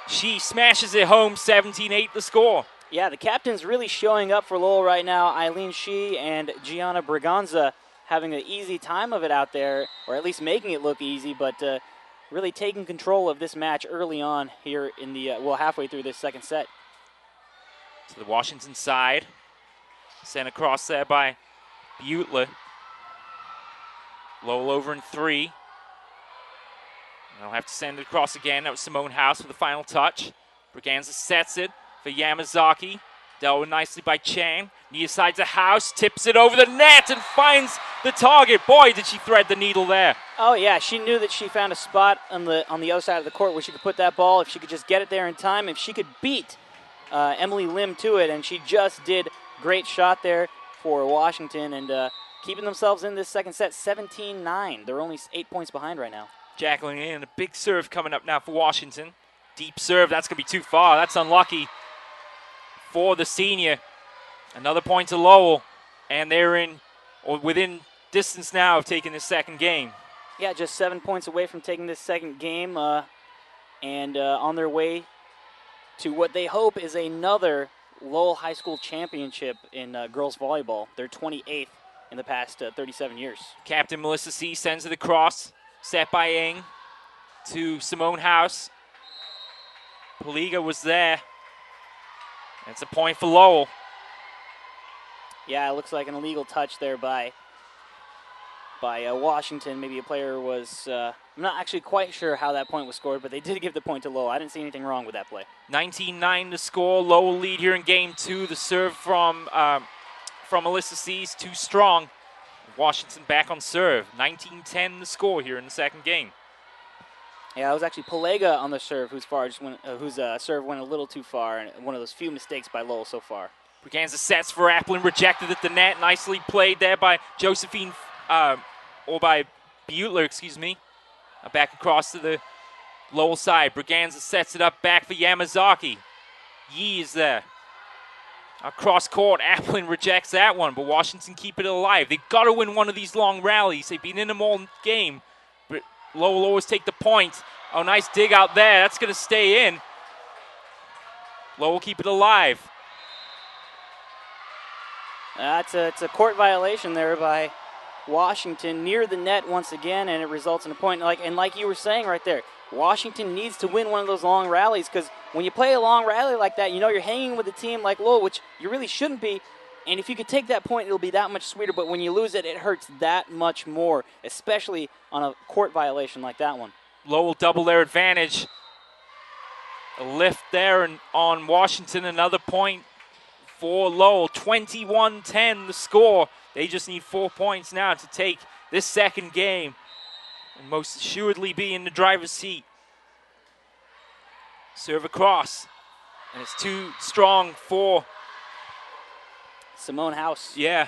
She smashes it home. 17-8 the score. Yeah, the captain's really showing up for Lowell right now. Eileen Shee and Gianna Braganza having an easy time of it out there, or at least making it look easy, but really taking control of this match early on here in the, halfway through this second set. To the Washington side. Sent across there by Butler. Lowell over in 3. They'll have to send it across again. That was Simone House for the final touch. Braganza sets it for Yamazaki. Dealt with nicely by Chang. Near side to House. Tips it over the net and finds the target. Boy, did she thread the needle there. Oh, yeah. She knew that she found a spot on the other side of the court where she could put that ball. If she could just get it there in time. If she could beat Emily Lim to it. And she just did. Great shot there for Washington. And keeping themselves in this second set, 17-9. They're only 8 points behind right now. Jackling in. A big serve coming up now for Washington. Deep serve. That's going to be too far. That's unlucky for the senior. Another point to Lowell. And they're in, or within distance now of taking this second game. Yeah, just 7 points away from taking this second game, and on their way to what they hope is another Lowell High School championship in girls volleyball. They're 28th in the past 37 years. Captain Melissa C. sends it across, set by Ng to Simone House. Poliga was there. That's a point for Lowell. Yeah, it looks like an illegal touch there by Washington. Maybe a player was, I'm not actually quite sure how that point was scored, but they did give the point to Lowell. I didn't see anything wrong with that play. 19-9 to score. Lowell lead here in game 2. The serve from Melissa C's too strong. Washington back on serve. 19-10 the score here in the second game. Yeah, it was actually Poliga on the serve whose serve went a little too far, and one of those few mistakes by Lowell so far. Braganza sets for Applin, rejected at the net. Nicely played there by Josephine, or by Butler, excuse me. Back across to the Lowell side. Braganza sets it up back for Yamazaki. Yee is there. Across court, Applin rejects that one, but Washington keep it alive. They've got to win one of these long rallies. They've been in them all game, but Lowell always take the point. Oh, nice dig out there. That's going to stay in. Lowell keep it alive. It's a court violation there by Washington near the net once again, and it results in a point. Like you were saying right there, Washington needs to win one of those long rallies, because when you play a long rally like that, you know you're hanging with a team like Lowell, which you really shouldn't be. And if you could take that point, it'll be that much sweeter. But when you lose it, it hurts that much more, especially on a court violation like that one. Lowell double their advantage. A lift there on Washington, another point for Lowell. 21-10 the score. They just need 4 points now to take this second game and most assuredly be in the driver's seat. Serve across, and it's too strong for Simone House. Yeah,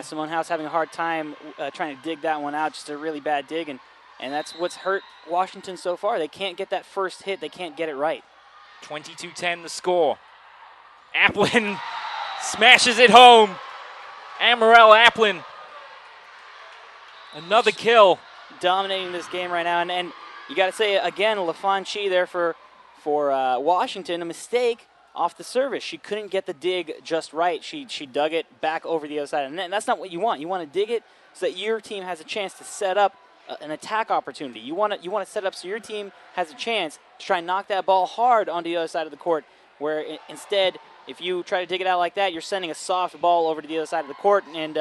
Simone House having a hard time trying to dig that one out. Just a really bad dig, and that's what's hurt Washington so far. They can't get that first hit. They can't get it right. 22-10 the score. Applin smashes it home. Amarell Applin. Another kill. Dominating this game right now. And you got to say, again, LaFon Chi there for Washington. A mistake off the service. She couldn't get the dig just right. She dug it back over the other side of the net. And that's not what you want. You want to dig it so that your team has a chance to set up an attack opportunity. You want to set up so your team has a chance to try and knock that ball hard onto the other side of the court, where instead, if you try to dig it out like that, you're sending a soft ball over to the other side of the court, and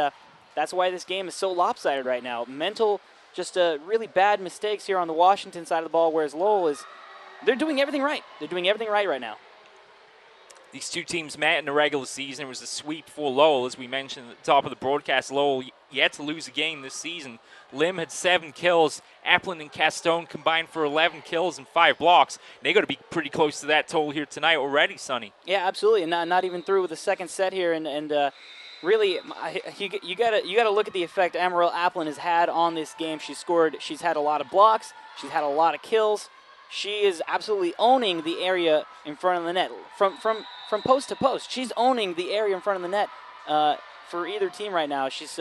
that's why this game is so lopsided right now. Mental, just really bad mistakes here on the Washington side of the ball, whereas Lowell they're doing everything right. They're doing everything right now. These two teams met in the regular season. It was a sweep for Lowell, as we mentioned at the top of the broadcast. Lowell yet to lose a game this season. Lim had 7 kills. Applin and Castone combined for 11 kills and 5 blocks. They got to be pretty close to that total here tonight already, Sonny. Yeah, absolutely. And not even through with the second set here. And really, you gotta look at the effect Amarell Applin has had on this game. She's had a lot of blocks. She's had a lot of kills. She is absolutely owning the area in front of the net. From post to post, she's owning the area in front of the net for either team right now. She's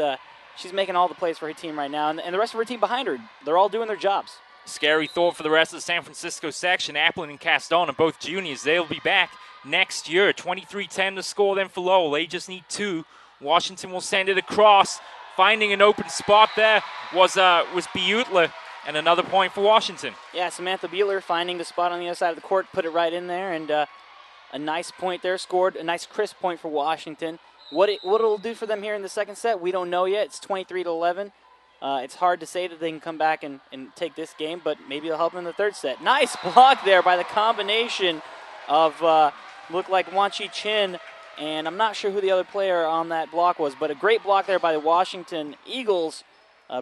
making all the plays for her team right now, and the rest of her team behind her, they're all doing their jobs. Scary thought for the rest of the San Francisco section. Applin and Castone are both juniors. They'll be back next year. 23-10 to score then for Lowell. They just need 2. Washington will send it across. Finding an open spot there was Butler. And another point for Washington. Yeah, Samantha Buehler finding the spot on the other side of the court, put it right in there, and a nice point there, scored a nice crisp point for Washington. What it'll do for them here in the second set, we don't know yet. It's 23-11. It's hard to say that they can come back and take this game, but maybe it'll help them in the third set. Nice block there by the combination of, looked like Wan Chi Chin, and I'm not sure who the other player on that block was, but a great block there by the Washington Eagles,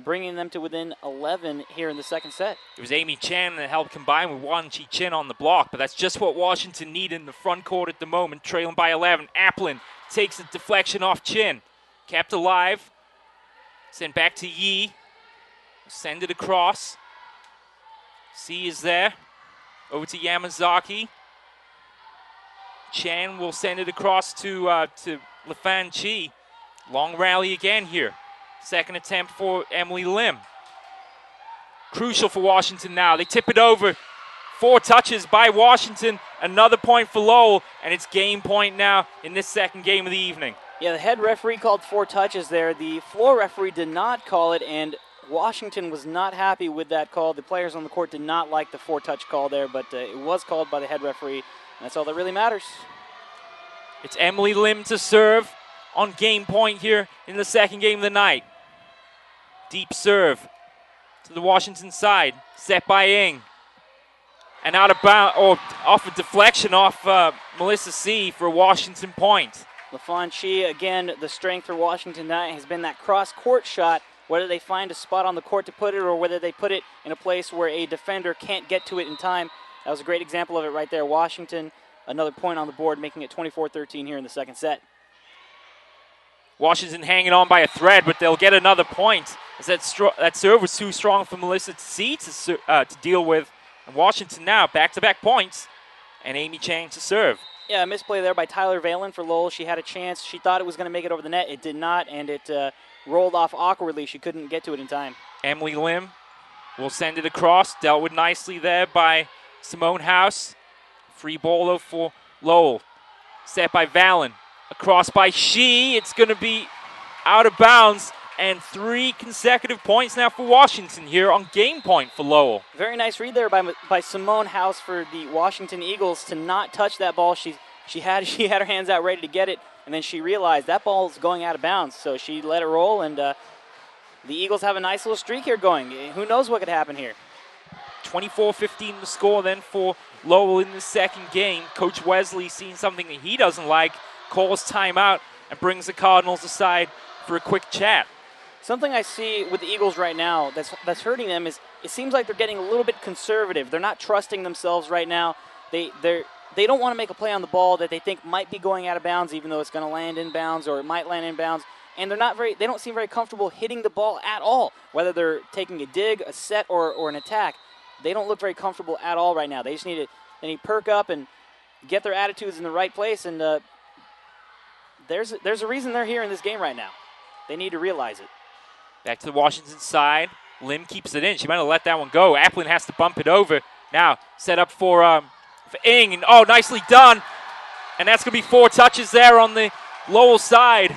bringing them to within 11 here in the second set. It was Amy Chan that helped combine with Wan Chi Chin on the block, but that's just what Washington need in the front court at the moment, trailing by 11. Applin takes a deflection off Chin. Kept alive. Sent back to Yee. Send it across. C is there. Over to Yamazaki. Chan will send it across to LaFan Chi. Long rally again here. Second attempt for Emily Lim. Crucial for Washington now. They tip it over. 4 touches by Washington. Another point for Lowell, and it's game point now in this second game of the evening. Yeah, the head referee called 4 touches there. The floor referee did not call it, and Washington was not happy with that call. The players on the court did not like the 4-touch call there, but it was called by the head referee, and that's all that really matters. It's Emily Lim to serve on game point here in the second game of the night. Deep serve to the Washington side, set by Ng. And out of bounds, or off a deflection off Melissa C. for a Washington point. LaFawn Chi, again, the strength for Washington tonight has been that cross-court shot, whether they find a spot on the court to put it or whether they put it in a place where a defender can't get to it in time. That was a great example of it right there. Washington, another point on the board, making it 24-13 here in the second set. Washington hanging on by a thread, but they'll get another point. As that serve was too strong for Melissa C. to deal with. And Washington now back-to-back points, and Amy Chang to serve. Yeah, a misplay there by Tyler Valen for Lowell. She had a chance. She thought it was going to make it over the net. It did not, and it rolled off awkwardly. She couldn't get to it in time. Emily Lim will send it across. Dealt with nicely there by Simone House. Free ball though for Lowell. Set by Valen. Across by She. It's going to be out of bounds. And 3 consecutive points now for Washington here on game point for Lowell. Very nice read there by Simone House for the Washington Eagles to not touch that ball. She had her hands out ready to get it, and then she realized that ball is going out of bounds, so she let it roll, and the Eagles have a nice little streak here going. Who knows what could happen here? 24-15 the score then for Lowell in the second game. Coach Wesley, seeing something that he doesn't like, calls timeout and brings the Cardinals aside for a quick chat. Something I see with the Eagles right now that's hurting them is it seems like they're getting a little bit conservative. They're not trusting themselves right now. They don't want to make a play on the ball that they think might be going out of bounds, even though it's going to land in bounds or it might land in bounds. And they don't seem very comfortable hitting the ball at all, whether they're taking a dig, a set, or an attack. They don't look very comfortable at all right now. They just need to perk up and get their attitudes in the right place. And there's a reason they're here in this game right now. They need to realize it. Back to the Washington side. Lim keeps it in. She might have let that one go. Applin has to bump it over. Now set up for Ng. And, nicely done. And that's going to be 4 touches there on the Lowell side.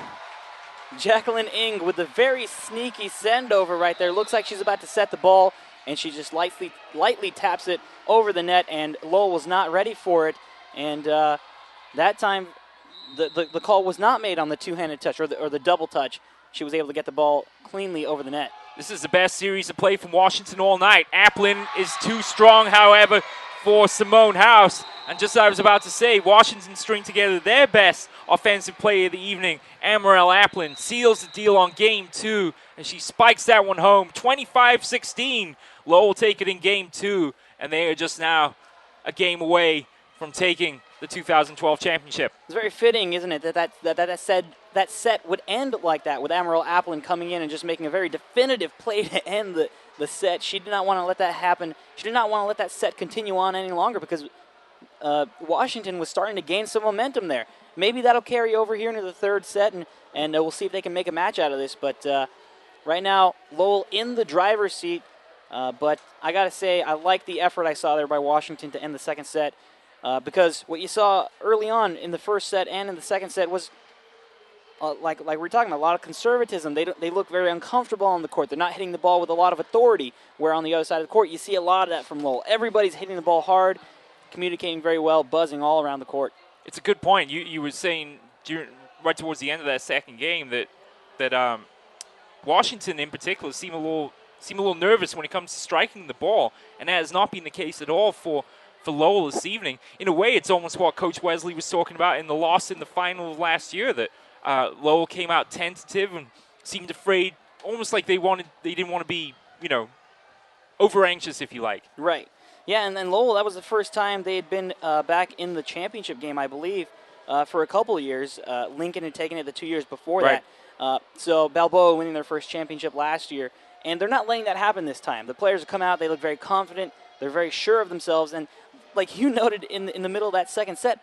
Jacqueline Ng with a very sneaky send over right there. Looks like she's about to set the ball, and she just lightly taps it over the net, and Lowell was not ready for it. And that time the call was not made on the two-handed touch or the double touch. She was able to get the ball cleanly over the net. This is the best series of play from Washington all night. Applin is too strong, however, for Simone House. And just as I was about to say, Washington string together their best offensive play of the evening. Amarel Applin seals the deal on game 2, and she spikes that one home. 25-16. Lowell take it in game 2, and they are just now a game away from taking the 2012 championship. It's very fitting, isn't it, that set would end like that, with Amarel Applin coming in and just making a very definitive play to end the set. She did not want to let that happen. She did not want to let that set continue on any longer because Washington was starting to gain some momentum there. Maybe that'll carry over here into the third set, and we'll see if they can make a match out of this. But right now, Lowell in the driver's seat. But I got to say, I like the effort I saw there by Washington to end the second set. Because what you saw early on in the first set and in the second set was, like we were talking about, a lot of conservatism. They look very uncomfortable on the court. They're not hitting the ball with a lot of authority, where on the other side of the court you see a lot of that from Lowell. Everybody's hitting the ball hard, communicating very well, buzzing all around the court. It's a good point. You were saying right towards the end of that second game that Washington in particular seem a little nervous when it comes to striking the ball, and that has not been the case at all for Lowell this evening. In a way, it's almost what Coach Wesley was talking about in the loss in the final of last year, that Lowell came out tentative and seemed afraid, almost like they didn't want to be, over anxious, if you like. Right. Yeah, and then Lowell, that was the first time they had been back in the championship game, I believe, for a couple of years. Lincoln had taken it the 2 years before right. that. So Balboa winning their first championship last year, and they're not letting that happen this time. The players have come out, they look very confident, they're very sure of themselves, and like you noted in the middle of that second set,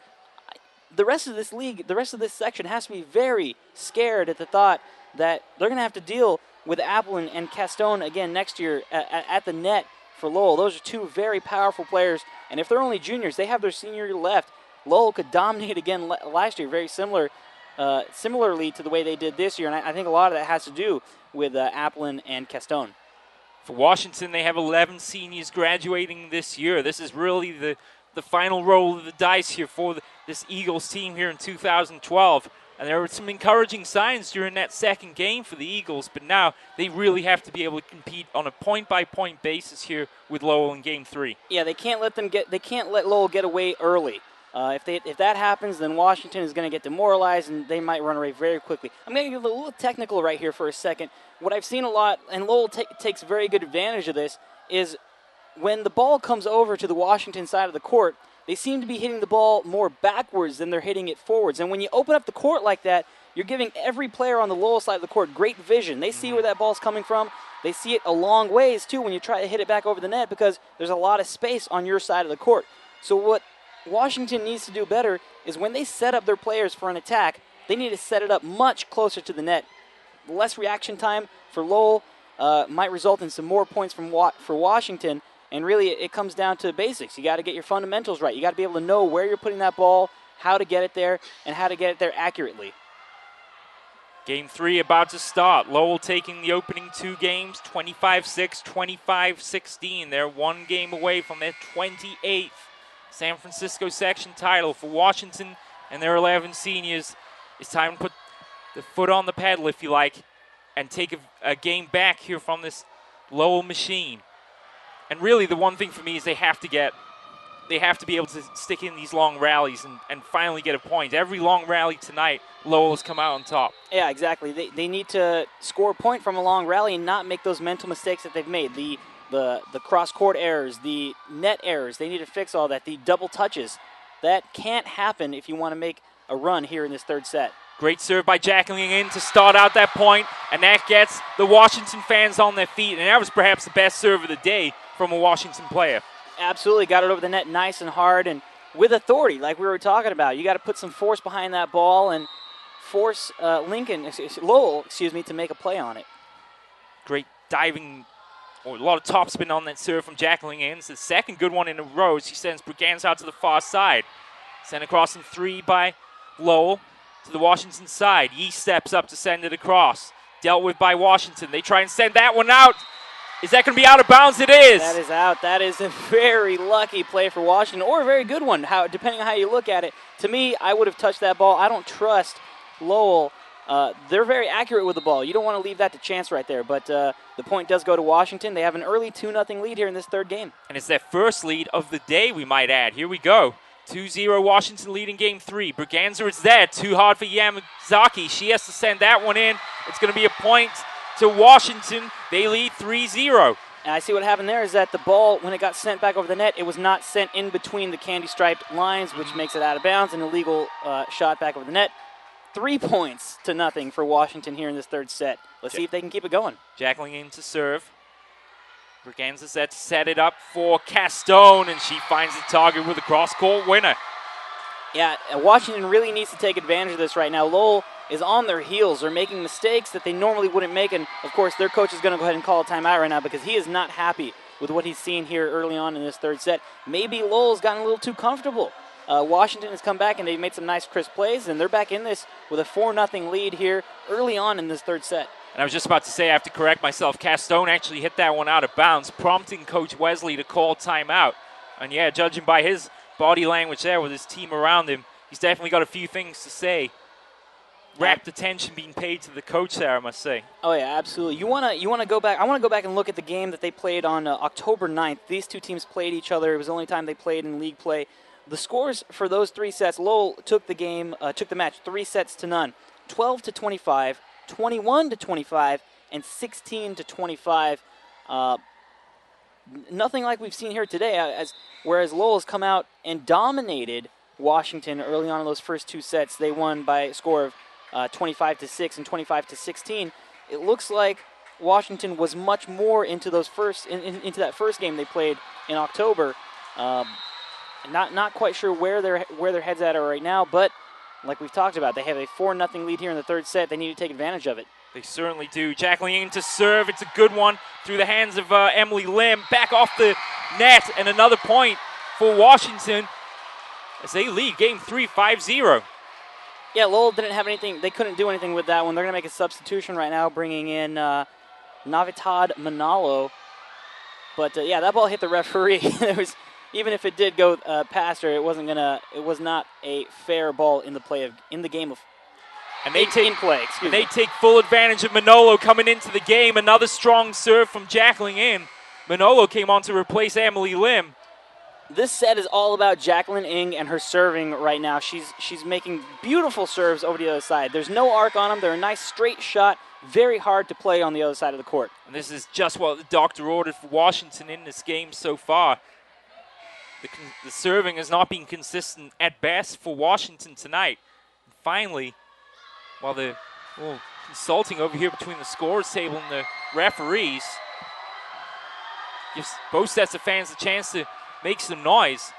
the rest of this section has to be very scared at the thought that they're going to have to deal with Applin and Castone again next year at the net for Lowell. Those are two very powerful players, and if they're only juniors, they have their senior year left. Lowell could dominate again last year, very similarly to the way they did this year, and I think a lot of that has to do with Applin and Castone. For Washington, they have 11 seniors graduating this year. This is really the final roll of the dice here for this Eagles team here in 2012. And there were some encouraging signs during that second game for the Eagles, but now they really have to be able to compete on a point-by-point basis here with Lowell in Game 3. Yeah, they can't let Lowell get away early. If that happens, then Washington is going to get demoralized, and they might run away very quickly. I'm going to get a little technical right here for a second. What I've seen a lot, and Lowell takes very good advantage of this, is when the ball comes over to the Washington side of the court, they seem to be hitting the ball more backwards than they're hitting it forwards. And when you open up the court like that, you're giving every player on the Lowell side of the court great vision. They see where that ball's coming from. They see it a long ways, too, when you try to hit it back over the net because there's a lot of space on your side of the court. So what Washington needs to do better is when they set up their players for an attack, they need to set it up much closer to the net. Less reaction time for Lowell might result in some more points for Washington. And really, it comes down to basics. You got to get your fundamentals right. You got to be able to know where you're putting that ball, how to get it there, and how to get it there accurately. Game 3 about to start. Lowell taking the opening two games, 25-6, 25-16. They're one game away from their 28th San Francisco section title. For Washington and their 11 seniors, it's time to put the foot on the pedal, if you like, and take a game back here from this Lowell machine. And really, the one thing for me is they have to be able to stick in these long rallies and finally get a point. Every long rally tonight, Lowell has come out on top. Yeah, exactly. They need to score a point from a long rally and not make those mental mistakes that they've made. The cross-court errors, the net errors, they need to fix all that. The double touches, that can't happen if you want to make a run here in this third set. Great serve by Jacqueline in to start out that point, and that gets the Washington fans on their feet. And that was perhaps the best serve of the day from a Washington player. Absolutely, got it over the net nice and hard and with authority, like we were talking about. You got to put some force behind that ball and force Lowell, to make a play on it. Great diving, or a lot of topspin on that serve from Jacqueline in. It's the second good one in a row. She sends Brugans out to the far side. Sent across in 3 by Lowell to the Washington side. Yee steps up to send it across. Dealt with by Washington. They try and send that one out. Is that going to be out of bounds? It is. That is out. That is a very lucky play for Washington, or a very good one, depending on how you look at it. To me, I would have touched that ball. I don't trust Lowell. They're very accurate with the ball. You don't want to leave that to chance right there. But the point does go to Washington. They have an early 2-0 lead here in this third game. And it's their first lead of the day, we might add. Here we go. 2-0 Washington leading Game 3. Braganza is there. Too hard for Yamazaki. She has to send that one in. It's going to be a point to Washington. They lead 3-0. And I see what happened there is that the ball, when it got sent back over the net, it was not sent in between the candy-striped lines, which makes it out of bounds, an illegal shot back over the net. 3 points to nothing for Washington here in this third set. Let's see if they can keep it going. Jacqueline in to serve. Braganza set it up for Castone, and she finds the target with a cross-court winner. Yeah, Washington really needs to take advantage of this right now. Lowell is on their heels. They're making mistakes that they normally wouldn't make, and, of course, their coach is going to go ahead and call a timeout right now because he is not happy with what he's seen here early on in this third set. Maybe Lowell's gotten a little too comfortable. Washington has come back, and they've made some nice, crisp plays, and they're back in this with a 4-0 lead here early on in this third set. And I was just about to say, I have to correct myself, Castone actually hit that one out of bounds, prompting Coach Wesley to call timeout. And, yeah, judging by his body language there with his team around him, he's definitely got a few things to say. Rapt attention being paid to the coach there, I must say. Oh yeah, absolutely. You want to go back? I want to go back and look at the game that they played on October 9th. These two teams played each other. It was the only time they played in league play. The scores for those 3 sets: Lowell took the match 3-0, 12-25, 21-25, and 16-25. Nothing like we've seen here today. Whereas Lowell has come out and dominated Washington early on in those first 2 sets. They won by a score of 25-6 and 25-16. It looks like Washington was much more into those into that first game they played in October. Not quite sure where their heads at are right now, but like we've talked about, they have a 4-0 lead here in the third set. They need to take advantage of it. They certainly do. Jacqueline Ng to serve. It's a good one through the hands of Emily Lim. Back off the net, and another point for Washington as they lead game 3, 5-0. Yeah, Lowell didn't have anything. They couldn't do anything with that one. They're going to make a substitution right now, bringing in Navitad Manalo. But yeah, that ball hit the referee. Even if it did go past her, it was not a fair ball in the game of. And they take take full advantage of Manolo coming into the game. Another strong serve from Jacqueline Ng. Manolo came on to replace Emily Lim. This set is all about Jacqueline Ng and her serving right now. She's making beautiful serves over the other side. There's no arc on them. They're a nice straight shot. Very hard to play on the other side of the court. And this is just what the doctor ordered for Washington in this game so far. The serving has not been consistent at best for Washington tonight. And finally, while they're consulting over here between the scorers table and the referees, gives both sets of fans a chance to make some noise.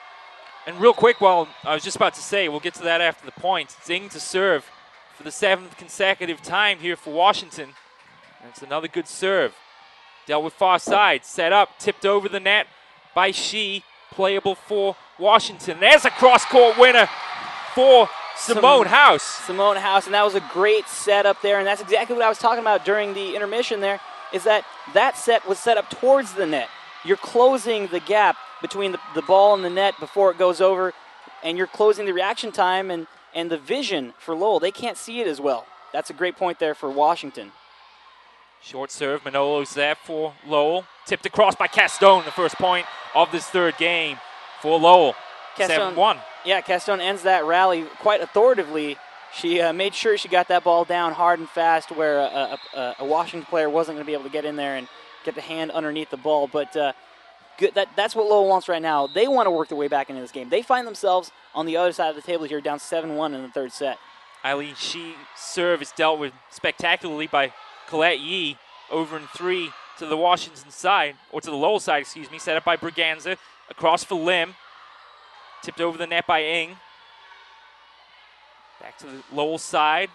And real quick, I was just about to say, we'll get to that after the points. It's Ng to serve for the 7th consecutive time here for Washington. And it's another good serve. Dealt with far side, set up, tipped over the net by Shi, playable for Washington. There's a cross-court winner for Simone House. Simone House, and that was a great set up there, and that's exactly what I was talking about during the intermission there, is that set was set up towards the net. You're closing the gap between the ball and the net before it goes over, and you're closing the reaction time and the vision for Lowell. They can't see it as well. That's a great point there for Washington. Short serve, Manolo's there for Lowell. Tipped across by Castone, the first point of this third game for Lowell. 7-1. Yeah, Castone ends that rally quite authoritatively. She made sure she got that ball down hard and fast where a Washington player wasn't going to be able to get in there and get the hand underneath the ball. But that's what Lowell wants right now. They want to work their way back into this game. They find themselves on the other side of the table here, down 7-1 in the third set. Eileen Shi's serve is dealt with spectacularly by Colette Yee, over in 3 to the Washington side, or to the Lowell side, excuse me, set up by Braganza, across for Lim, tipped over the net by Ng. Back to the Lowell side,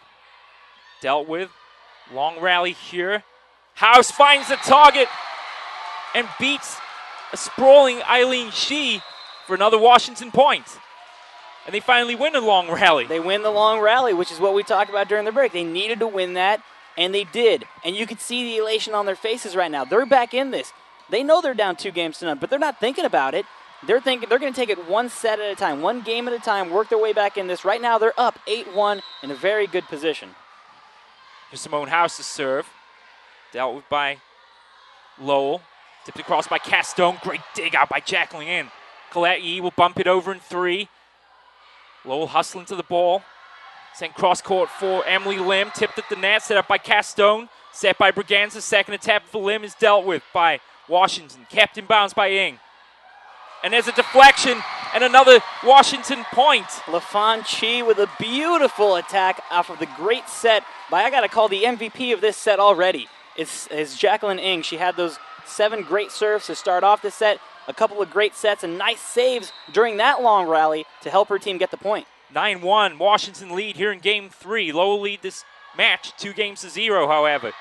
dealt with, long rally here. House finds the target and beats a sprawling Eileen Shi for another Washington point. And they finally win a long rally. They win the long rally, which is what we talked about during the break. They needed to win that, and they did. And you could see the elation on their faces right now. They're back in this. They know they're down 2-0, but they're not thinking about it. They're thinking they're going to take it one set at a time, one game at a time, work their way back in this. Right now, they're up 8-1 in a very good position. Here's Simone House's serve. Dealt with by Lowell. Tipped across by Castone. Great dig out by Jacqueline Ng. Colette Yee will bump it over in 3. Lowell hustling to the ball. Sent cross court for Emily Lim. Tipped at the net. Set up by Castone. Set by Braganza. Second attempt for Lim is dealt with by Washington. Kept in bounds by Ng. And there's a deflection and another Washington point. LaFon Chi with a beautiful attack off of the great set by, I got to call the MVP of this set already, is Jacqueline Ng. She had those 7 great serves to start off the set, a couple of great sets and nice saves during that long rally to help her team get the point. 9-1, Washington lead here in Game 3. Lowell lead this match 2-0, however.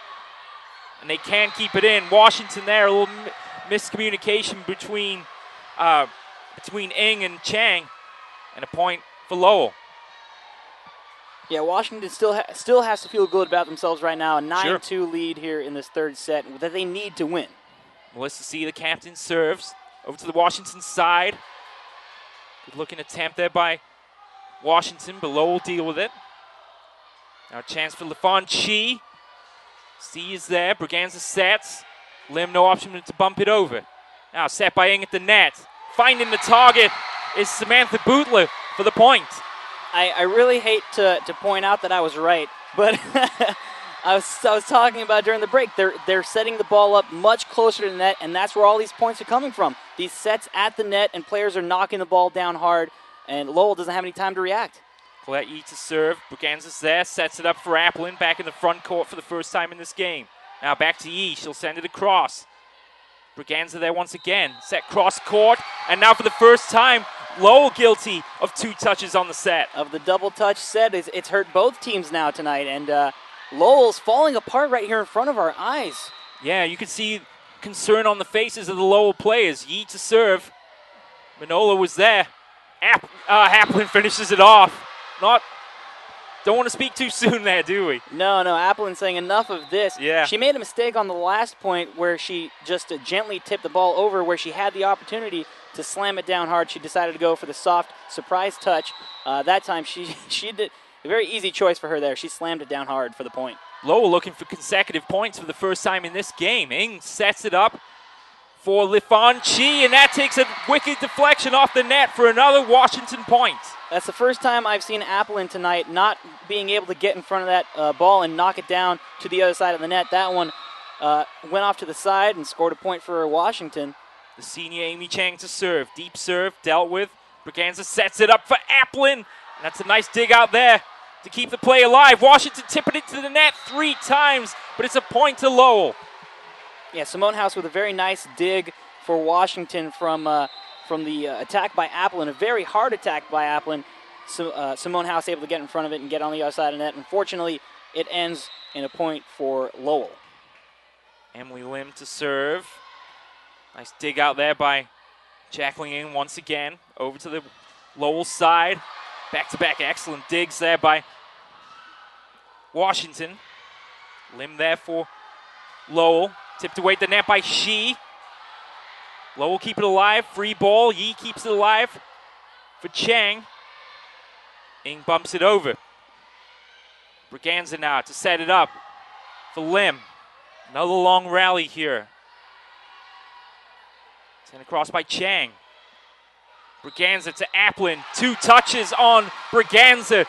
And they can keep it in. Washington there, a little miscommunication between Ng and Chang, and a point for Lowell. Yeah, Washington still has to feel good about themselves right now. A 9-2 Sure. lead here in this third set that they need to win. Melissa C, the captain, serves over to the Washington side. Good looking attempt there by Washington, but Lowell will deal with it. Now a chance for LaFon Chi. C is there. Braganza sets. Lim no option but to bump it over. Now set by Ng at the net. Finding the target is Samantha Bootler for the point. I really hate to point out that I was right, but I was talking about during the break. They're setting the ball up much closer to the net, and that's where all these points are coming from. These sets at the net, and players are knocking the ball down hard, and Lowell doesn't have any time to react. Colette Yee to serve. Braganza's there. Sets it up for Applin. Back in the front court for the first time in this game. Now back to Yee. She'll send it across. Braganza there once again. Set cross court. And now for the first time, Lowell guilty of 2 touches on the set. Of the double touch set, it's hurt both teams now tonight. And Lowell's falling apart right here in front of our eyes. Yeah, you can see concern on the faces of the Lowell players. Yee to serve. Manola was there. Applin finishes it off. Don't want to speak too soon there, do we? No, Applin saying enough of this. Yeah. She made a mistake on the last point where she just gently tipped the ball over where she had the opportunity to slam it down hard. She decided to go for the soft surprise touch. That time she did a very easy choice for her there. She slammed it down hard for the point. Lowell looking for consecutive points for the first time in this game. Ng sets it up for Lifan Chi, and that takes a wicked deflection off the net for another Washington point. That's the first time I've seen Applin tonight not being able to get in front of that ball and knock it down to the other side of the net. That one went off to the side and scored a point for Washington. The senior Amy Chang to serve. Deep serve, dealt with. Braganza sets it up for Applin. That's a nice dig out there to keep the play alive. Washington tipping it to the net 3 times, but it's a point to Lowell. Yeah, Simone House with a very nice dig for Washington from the attack by Applin, a very hard attack by Applin. So, Simone House able to get in front of it and get on the other side of the net. Unfortunately, it ends in a point for Lowell. Emily Lim to serve. Nice dig out there by Jacqueline Ng once again. Over to the Lowell side. Back-to-back excellent digs there by Washington. Lim there for Lowell. Tipped away at the net by Shi. Lowell keep it alive. Free ball. Yee keeps it alive for Chang. Ng bumps it over. Braganza now to set it up for Lim. Another long rally here. Sent across by Chang. Braganza to Applin. 2 touches on Braganza.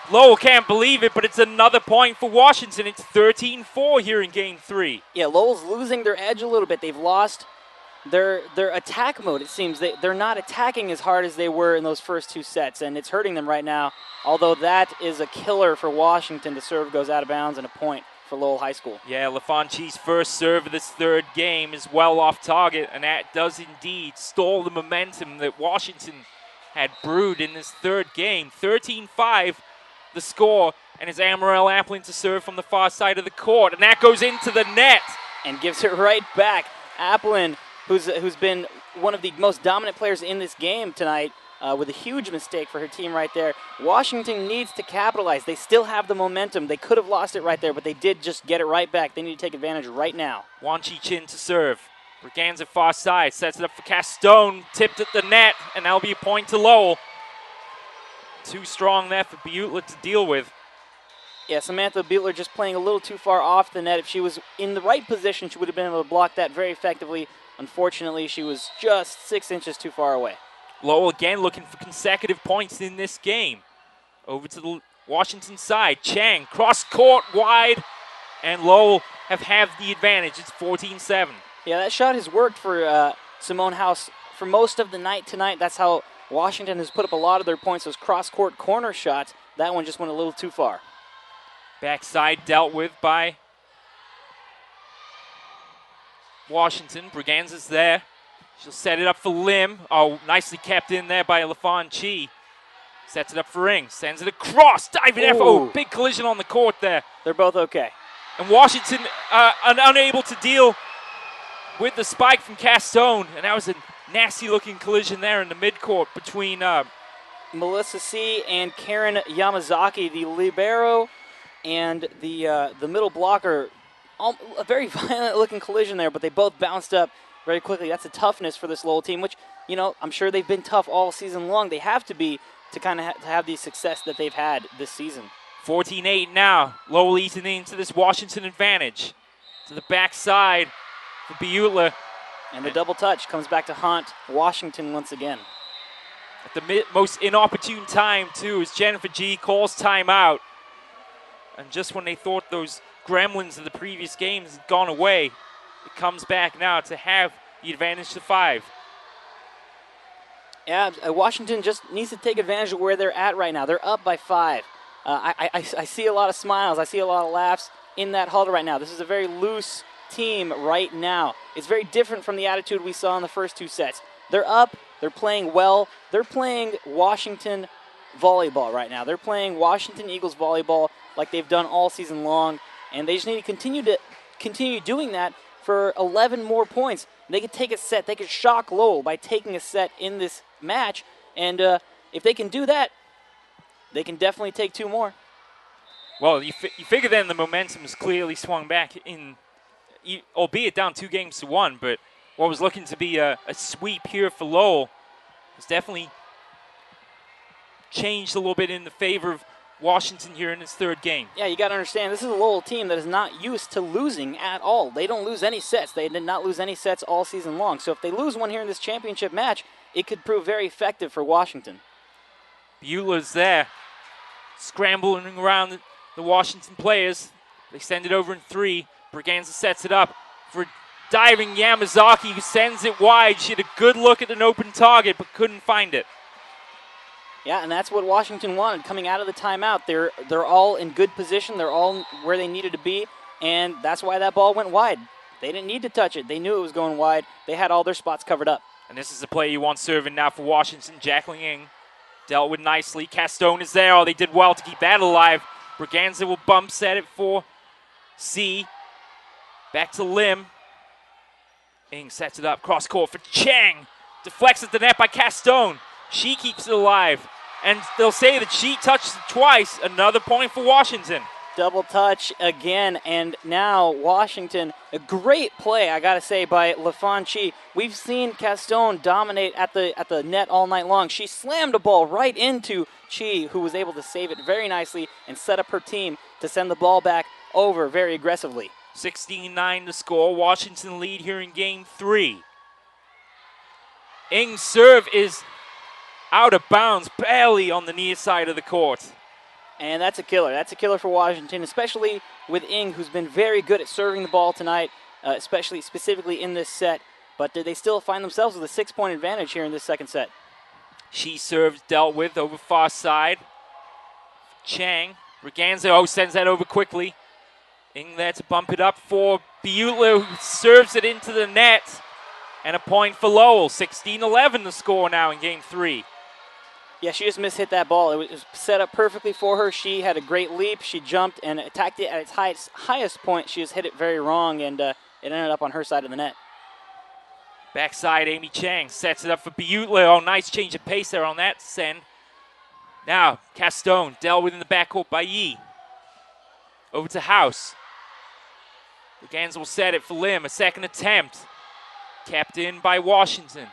Lowell can't believe it, but it's another point for Washington. It's 13-4 here in Game 3. Yeah, Lowell's losing their edge a little bit. They've lost their attack mode, it seems. They're not attacking as hard as they were in those first 2 sets, and it's hurting them right now, although that is a killer for Washington. The serve goes out of bounds and a point for Lowell High School. Yeah, Lafonchi's first serve of this 3rd game is well off target, and that does indeed stall the momentum that Washington had brewed in this 3rd game. 13-5 the score, and it's Amarel Applin to serve from the far side of the court, and that goes into the net. And gives it right back. Applin, who's been one of the most dominant players in this game tonight, with a huge mistake for her team right there. Washington needs to capitalize. They still have the momentum. They could have lost it right there, but they did just get it right back. They need to take advantage right now. Wan Chi Chin to serve. Braganza far side, sets it up for Castone, tipped at the net, and that'll be a point to Lowell. Too strong there for Butler to deal with. Yeah, Samantha Butler just playing a little too far off the net. If she was in the right position, she would have been able to block that very effectively. Unfortunately, she was just 6 inches too far away. Lowell again looking for consecutive points in this game. Over to the Washington side. Chang, cross court, wide, and Lowell have the advantage. It's 14-7. Yeah, that shot has worked for Simone House for most of the night tonight. That's how Washington has put up a lot of their points, those cross-court corner shots. That one just went a little too far. Backside dealt with by Washington. Braganza's there. She'll set it up for Lim. Oh, nicely kept in there by Lafon Chi. Sets it up for Ng. Sends it across. Diving F. Oh, big collision on the court there. They're both okay. And Washington unable to deal with the spike from Castone. And that was a nasty-looking collision there in the midcourt between Melissa C. and Karen Yamazaki, the libero and the middle blocker. A very violent-looking collision there, but they both bounced up very quickly. That's a toughness for this Lowell team, which, you know, I'm sure they've been tough all season long. They have to be to kind of have the success that they've had this season. 14-8 now. Lowell eating into this Washington advantage. To the backside for Butler. And the double touch comes back to haunt Washington once again. At the most inopportune time, too, as Jennifer G calls timeout. And just when they thought those gremlins of the previous games had gone away, it comes back now to have the advantage to 5. Yeah, Washington just needs to take advantage of where they're at right now. They're up by 5. I see a lot of smiles. I see a lot of laughs in that huddle right now. This is a very loose team right now. It's very different from the attitude we saw in the first 2 sets. They're up. They're playing well. They're playing Washington volleyball right now. They're playing Washington Eagles volleyball like they've done all season long, and they just need to continue doing that for 11 more points. They could take a set. They could shock Lowell by taking a set in this match, and if they can do that, they can definitely take 2 more. Well, you figure then the momentum's clearly swung back in, albeit down 2-1, but what was looking to be a sweep here for Lowell has definitely changed a little bit in the favor of Washington here in its 3rd game. Yeah, you got to understand, this is a Lowell team that is not used to losing at all. They don't lose any sets. They did not lose any sets all season long. So if they lose one here in this championship match, it could prove very effective for Washington. Beutler's there, scrambling around the Washington players. They send it over in 3. Braganza sets it up for diving Yamazaki, who sends it wide. She had a good look at an open target, but couldn't find it. Yeah, and that's what Washington wanted coming out of the timeout. They're all in good position. They're all where they needed to be, and that's why that ball went wide. They didn't need to touch it. They knew it was going wide. They had all their spots covered up. And this is the play you want serving now for Washington. Jacqueline Ng dealt with nicely. Castone is there. Oh, they did well to keep that alive. Braganza will bump set it for C. Back to Lim. Ng sets it up. Cross court for Chang. Deflects at the net by Castone. She keeps it alive. And they'll say that she touched it twice. Another point for Washington. Double touch again, and now Washington, a great play, I gotta say, by LaFon Chi. We've seen Castone dominate at the net all night long. She slammed a ball right into Chi, who was able to save it very nicely and set up her team to send the ball back over very aggressively. 16-9 to score. Washington lead here in game 3. Ng's serve is out of bounds, barely on the near side of the court. And that's a killer. That's a killer for Washington, especially with Ng, who's been very good at serving the ball tonight, specifically in this set. But they still find themselves with a 6-point advantage here in this second set. She serves dealt with over far side. Chang. Braganza sends that over quickly. Ng there to bump it up for Beutler, who serves it into the net. And a point for Lowell. 16-11 the score now in game 3. Yeah, she just mishit that ball. It was set up perfectly for her. She had a great leap. She jumped and attacked it at its highest point. She just hit it very wrong, and it ended up on her side of the net. Backside, Amy Chang sets it up for Beutler. Oh, nice change of pace there on that send. Now, Castone dealt with in the backcourt by Yi. Over to House. Braganza will set it for Lim. A second attempt. Kept in by Washington.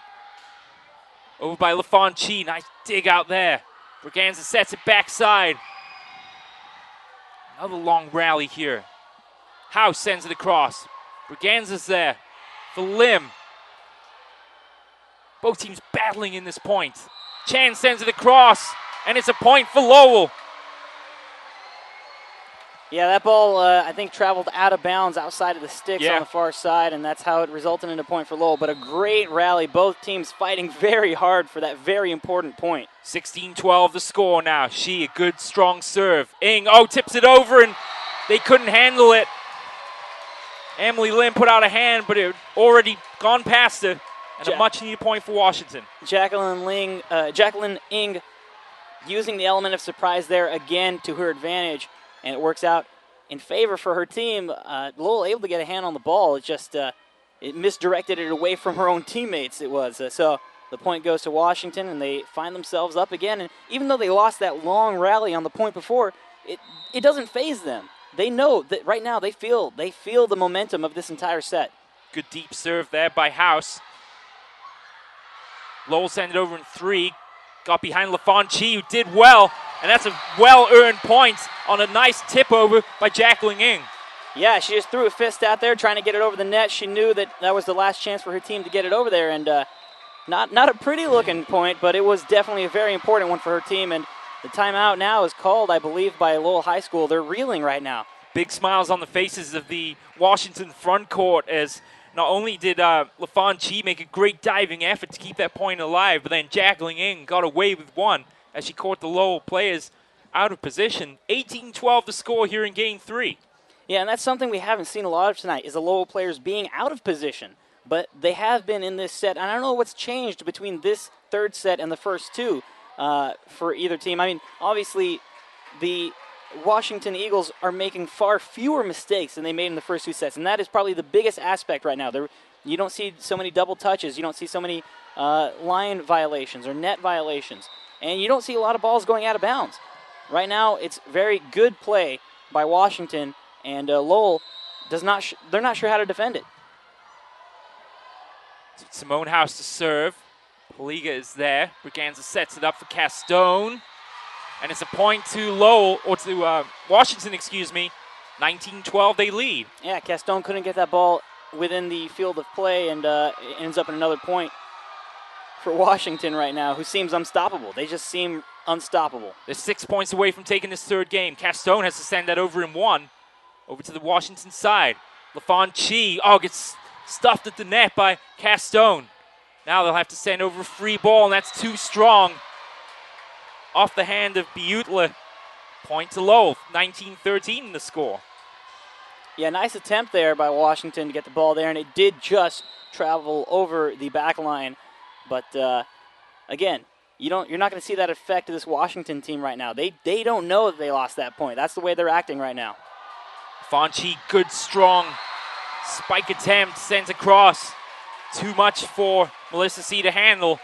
Over by LaFon Chi. Nice dig out there. Braganza sets it backside. Another long rally here. House sends it across. Braganza's there for Lim. Both teams battling in this point. Chan sends it across, and it's a point for Lowell. Yeah, that ball, I think, traveled out of bounds outside of the sticks on the far side, and that's how it resulted in a point for Lowell. But a great rally. Both teams fighting very hard for that very important point. 16-12 the score now. She, a good, strong serve. Ng, tips it over, and they couldn't handle it. Emily Lim put out a hand, but it had already gone past her, and a much-needed point for Washington. Jacqueline Ng using the element of surprise there again to her advantage. And it works out in favor for her team. Lowell able to get a hand on the ball. It just it misdirected it away from her own teammates. It was so the point goes to Washington, and they find themselves up again. And even though they lost that long rally on the point before, it doesn't faze them. They know that right now they feel the momentum of this entire set. Good deep serve there by House. Lowell sent it over in 3. Got behind LaFon Chi, who did well. And that's a well-earned point on a nice tip over by Jacqueline Ng. Yeah, she just threw a fist out there trying to get it over the net. She knew that was the last chance for her team to get it over there. And not a pretty-looking point, but it was definitely a very important one for her team. And the timeout now is called, I believe, by Lowell High School. They're reeling right now. Big smiles on the faces of the Washington front court as not only did LaFon Chi make a great diving effort to keep that point alive, but then Jacqueline Ng got away with one as she caught the Lowell players out of position. 18-12 the score here in game 3. Yeah, and that's something we haven't seen a lot of tonight, is the Lowell players being out of position. But they have been in this set, and I don't know what's changed between this third set and the first two, for either team. I mean, obviously, the Washington Eagles are making far fewer mistakes than they made in the first two sets, and that is probably the biggest aspect right now. You don't see so many double touches. You don't see so many line violations or net violations, and you don't see a lot of balls going out of bounds. Right now, it's very good play by Washington, and Lowell they're not sure how to defend it. Simone House to serve. Poliga is there. Braganza sets it up for Castone. And it's a point to Lowell, or to Washington, excuse me. 19-12, they lead. Yeah, Castone couldn't get that ball within the field of play, and it ends up in another point for Washington right now, who seems unstoppable. They just seem unstoppable. They're 6 points away from taking this third game. Castone has to send that over in one. Over to the Washington side. LaFon Chi, gets stuffed at the net by Castone. Now they'll have to send over a free ball, and that's too strong. Off the hand of Biutla. Point to Lowell. 19-13 in the score. Yeah, nice attempt there by Washington to get the ball there, and it did just travel over the back line. But again, you're not going to see that effect of this Washington team right now. They don't know that they lost that point. That's the way they're acting right now. Fonchi, good, strong spike attempt, sent across. Too much for Melissa C. to handle.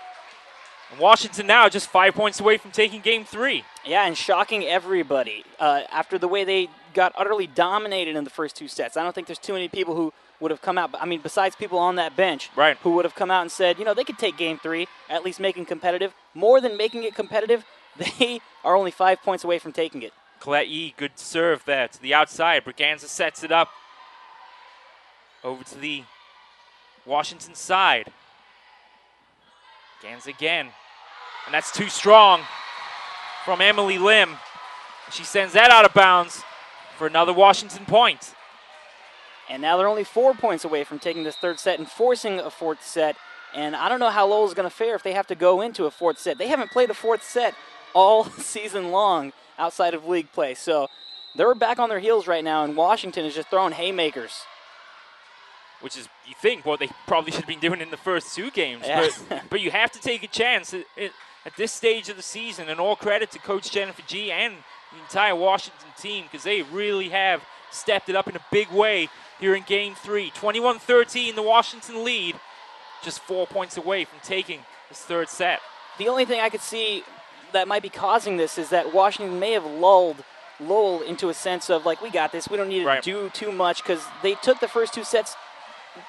And Washington now just 5 points away from taking game three. Yeah, and shocking everybody after the way they got utterly dominated in the first two sets. I don't think there's too many people who would have come out, I mean, besides people on that bench, right, who would have come out and said, they could take game three, at least making competitive. More than making it competitive, they are only 5 points away from taking it. Colette Yee, good serve there to the outside. Braganza sets it up over to the Washington side. Braganza again. And that's too strong from Emily Lim. She sends that out of bounds for another Washington point. And now they're only 4 points away from taking this third set and forcing a fourth set. And I don't know how Lowell's going to fare if they have to go into a fourth set. They haven't played a fourth set all season long outside of league play. So they're back on their heels right now, and Washington is just throwing haymakers. Which is, you think, what they probably should have been doing in the first two games. Yeah. But you have to take a chance at this stage of the season, and all credit to Coach Jennifer G. and the entire Washington team, because they really have stepped it up in a big way here in game three. 21-13, the Washington lead, just 4 points away from taking this third set. The only thing I could see that might be causing this is that Washington may have lulled Lowell into a sense of, like, we got this, we don't need to do too much, because they took the first two sets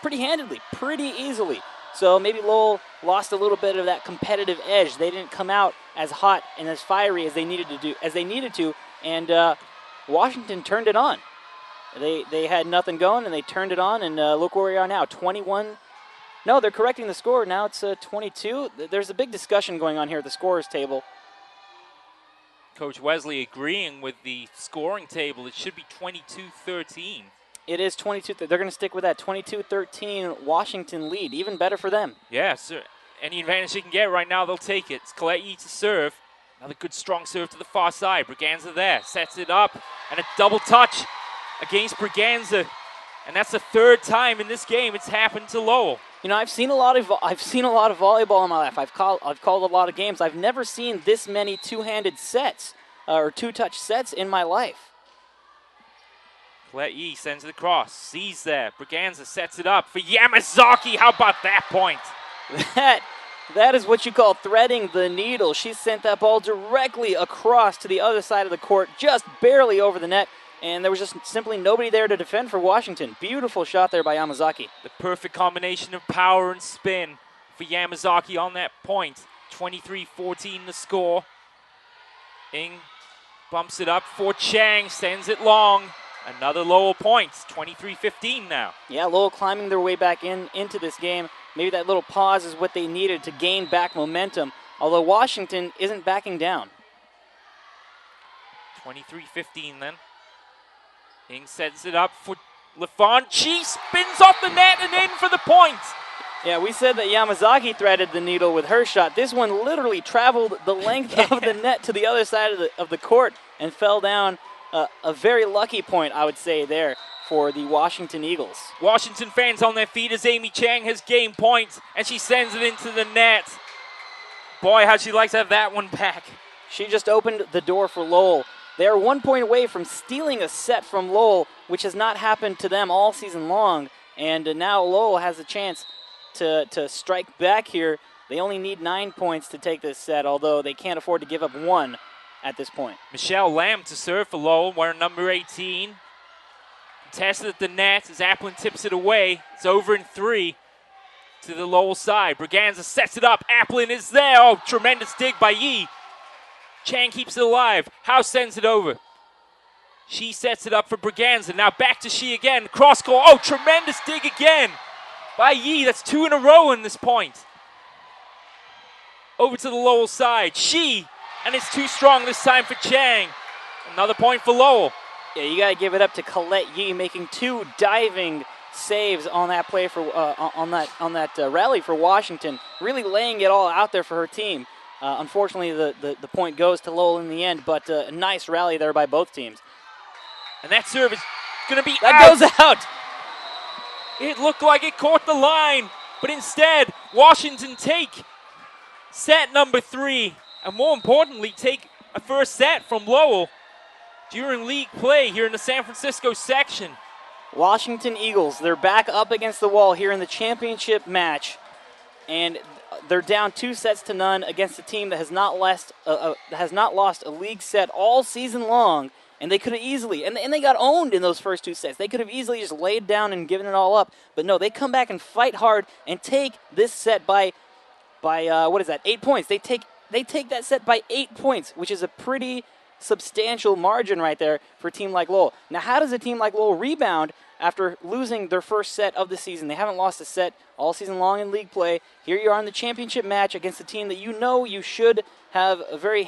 pretty handedly, pretty easily. So maybe Lowell lost a little bit of that competitive edge. They didn't come out as hot and as fiery as they needed to, and Washington turned it on. They had nothing going, and they turned it on, and look where we are now, 21. No, they're correcting the score. Now it's 22. There's a big discussion going on here at the scorers table. Coach Wesley agreeing with the scoring table. It should be 22-13. It is 22. They're going to stick with that 22-13 Washington lead. Even better for them. Yeah, so any advantage they can get right now, they'll take it. It's Colette Yee to serve. Another good strong serve to the far side. Braganza there, sets it up, and a double touch against Braganza. And that's the third time in this game it's happened to Lowell. I've seen a lot of volleyball in my life. I've called a lot of games. I've never seen this many two-handed sets or two-touch sets in my life. Colette Yee sends it across. Sees there. Braganza sets it up for Yamazaki. How about that point? That is what you call threading the needle. She sent that ball directly across to the other side of the court, just barely over the net. And there was just simply nobody there to defend for Washington. Beautiful shot there by Yamazaki. The perfect combination of power and spin for Yamazaki on that point. 23-14 the score. Ng bumps it up for Chang, sends it long. Another Lowell point. 23-15 now. Yeah, Lowell climbing their way back into this game. Maybe that little pause is what they needed to gain back momentum, although Washington isn't backing down. 23-15 then. Ng sets it up for LaFon. Chi spins off the net and in for the point. Yeah, we said that Yamazaki threaded the needle with her shot. This one literally traveled the length of the net to the other side of the court and fell down. A very lucky point, I would say, there for the Washington Eagles. Washington fans on their feet as Amy Chang has gained points, and she sends it into the net. Boy, how'd she like to have that one back. She just opened the door for Lowell. They are 1 point away from stealing a set from Lowell, which has not happened to them all season long. And now Lowell has a chance to strike back here. They only need 9 points to take this set, although they can't afford to give up one at this point. Michelle Lamb to serve for Lowell, wearing number 18. Contested at the net as Applin tips it away. It's over in 3 to the Lowell side. Braganza sets it up. Applin is there. Oh, tremendous dig by Yi. Chang keeps it alive. House sends it over. She sets it up for Braganza. Now back to Shi again. Cross goal. Oh, tremendous dig again by Yi. That's 2 in a row in this point. Over to the Lowell side. Shi, and it's too strong this time for Chang. Another point for Lowell. Yeah, you got to give it up to Colette Yi, making 2 diving saves on that play for on that rally for Washington. Really laying it all out there for her team. Unfortunately, the point goes to Lowell in the end, but a nice rally there by both teams. And that serve is going to be that goes out. It looked like it caught the line, but instead, Washington take set number 3, and more importantly, take a first set from Lowell during league play here in the San Francisco section. Washington Eagles, they're back up against the wall here in the championship match, and they're down 2-0 against a team that has not lost a league set all season long, and they could have easily, and they got owned in those first 2 sets. They could have easily just laid down and given it all up, but no, they come back and fight hard and take this set by 8 points. They take that set by 8 points, which is a pretty substantial margin right there for a team like Lowell. Now, how does a team like Lowell rebound after losing their first set of the season? They haven't lost a set all season long in league play. Here you are in the championship match against a team that you know you should have a very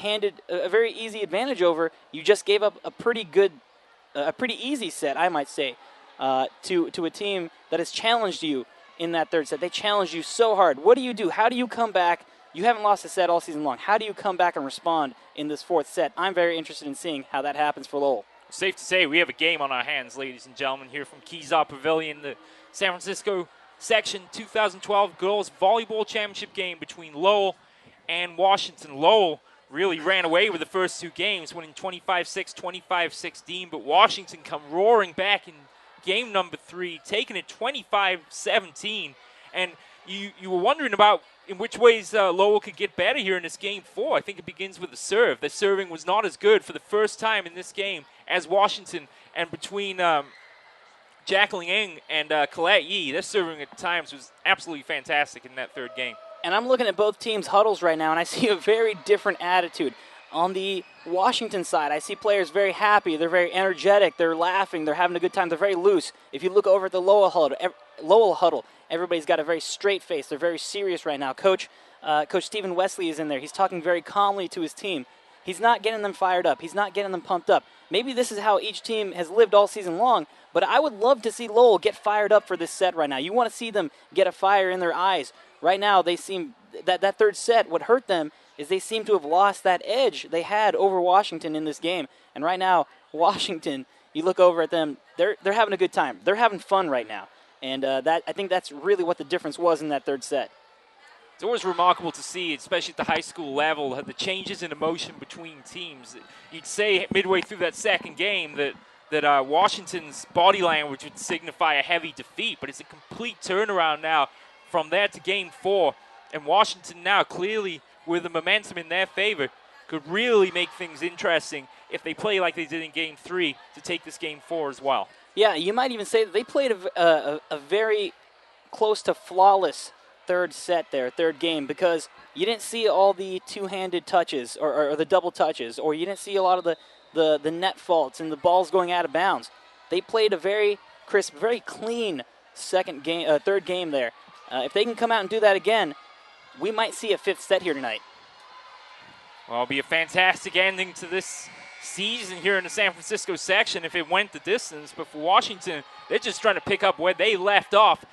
easy advantage over. You just gave up a pretty easy set, I might say, to a team that has challenged you in that third set. They challenged you so hard. What do you do? How do you come back? You haven't lost a set all season long. How do you come back and respond in this fourth set? I'm very interested in seeing how that happens for Lowell. Safe to say we have a game on our hands, ladies and gentlemen, here from Kezar Pavilion, the San Francisco Section 2012 Girls Volleyball Championship game between Lowell and Washington. Lowell really ran away with the first 2 games, winning 25-6, 25-16, but Washington come roaring back in game number 3, taking it 25-17. And you were wondering about in which ways Lowell could get better here in this game 4. I think it begins with the serve. The serving was not as good for the first time in this game as Washington, and between Jacqueline Ng and Colette Yi, their serving at times was absolutely fantastic in that third game. And I'm looking at both teams' huddles right now, and I see a very different attitude. On the Washington side, I see players very happy. They're very energetic. They're laughing. They're having a good time. They're very loose. If you look over at the Lowell huddle, everybody's got a very straight face. They're very serious right now. Coach Stephen Wesley is in there. He's talking very calmly to his team. He's not getting them fired up. He's not getting them pumped up. Maybe this is how each team has lived all season long, but I would love to see Lowell get fired up for this set right now. You want to see them get a fire in their eyes. Right now, they seem that third set, what hurt them is they seem to have lost that edge they had over Washington in this game. And right now, Washington, you look over at them, they're having a good time. They're having fun right now. And I think that's really what the difference was in that third set. It's always remarkable to see, especially at the high school level, the changes in emotion between teams. You'd say midway through that second game that Washington's body language would signify a heavy defeat, but it's a complete turnaround now from there to game 4. And Washington now, clearly with the momentum in their favor, could really make things interesting if they play like they did in game 3 to take this game 4 as well. Yeah, you might even say that they played a very close to flawless third game, because you didn't see all the two-handed touches or the double touches, or you didn't see a lot of the net faults and the balls going out of bounds. They played a very crisp, very clean third game there. If they can come out and do that again, we might see a 5th set here tonight. Well, it'll be a fantastic ending to this season here in the San Francisco section if it went the distance. But for Washington, they're just trying to pick up where they left off,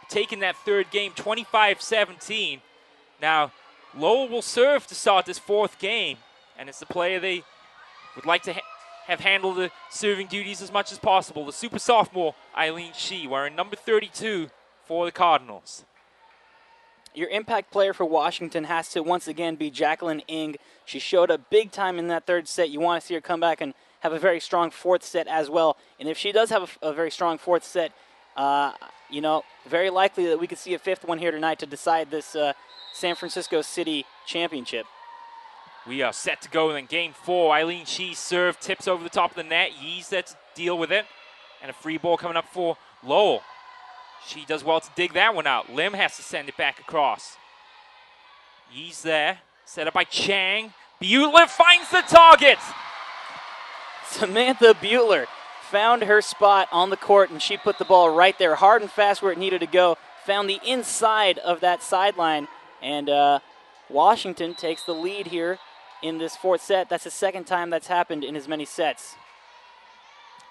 taking that third game 25-17. Now, Lowell will serve to start this 4th game, and it's the player they would like to have handled the serving duties as much as possible. The super sophomore, Eileen Shi, wearing number 32 for the Cardinals. Your impact player for Washington has to once again be Jacqueline Ng. She showed up big time in that third set. You want to see her come back and have a very strong fourth set as well. And if she does have a very strong fourth set, very likely that we could see a fifth one here tonight to decide this San Francisco City Championship. We are set to go in game 4. Eileen Shee's serve tips over the top of the net. Yee's there to deal with it. And a free ball coming up for Lowell. She does well to dig that one out. Lim has to send it back across. Yee's there. Set up by Chang. Butler finds the target. Samantha Butler found her spot on the court, and she put the ball right there, hard and fast where it needed to go. Found the inside of that sideline, and Washington takes the lead here in this fourth set. That's the second time that's happened in as many sets.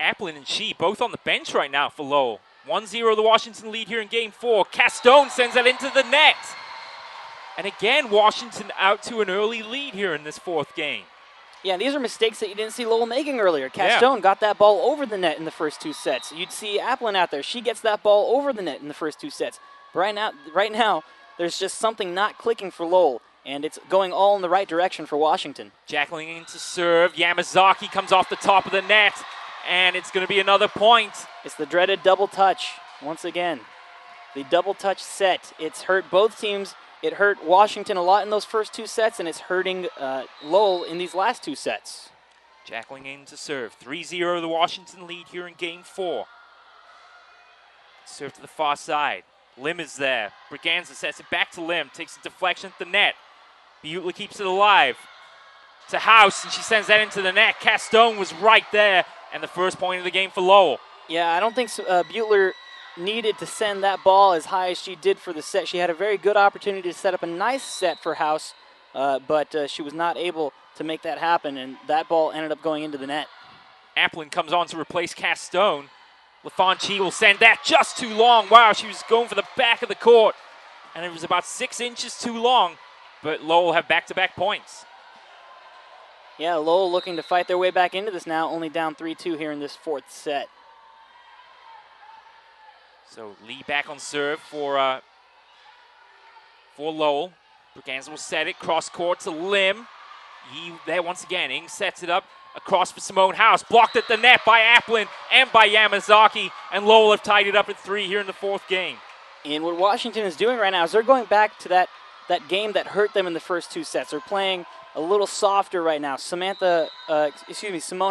Applin and Shee both on the bench right now for Lowell. 1-0 the Washington lead here in game 4. Castone sends that into the net. And again, Washington out to an early lead here in this fourth game. Yeah, these are mistakes that you didn't see Lowell making earlier. Castone got that ball over the net in the first 2 sets. You'd see Applin out there. She gets that ball over the net in the first 2 sets. But right now, there's just something not clicking for Lowell, and it's going all in the right direction for Washington. Jacqueline in to serve. Yamazaki comes off the top of the net, and it's going to be another point. It's the dreaded double touch once again. The double touch set. It's hurt both teams. It hurt Washington a lot in those first 2 sets, and it's hurting Lowell in these last 2 sets. Jacqueline in to serve. 3-0 the Washington lead here in game 4. Serve to the far side. Lim is there. Braganza sets it back to Lim. Takes a deflection at the net. Butler keeps it alive. To House, and she sends that into the net. Castone was right there, and the first point of the game for Lowell. Yeah, I don't think Butler needed to send that ball as high as she did for the set. She had a very good opportunity to set up a nice set for House, but she was not able to make that happen, and that ball ended up going into the net. Applin comes on to replace Castone. LaFonchi will send that just too long. Wow, she was going for the back of the court, and it was about 6 inches too long, but Lowell have back-to-back points. Yeah, Lowell looking to fight their way back into this now, only down 3-2 here in this fourth set. So Lee back on serve for Lowell. Braganza will set it cross court to Lim. He there once again. Ing sets it up across for Simone House. Blocked at the net by Applin and by Yamazaki. And Lowell have tied it up at 3 here in the fourth game. And what Washington is doing right now is they're going back to that game that hurt them in the first 2 sets. They're playing a little softer right now. Simone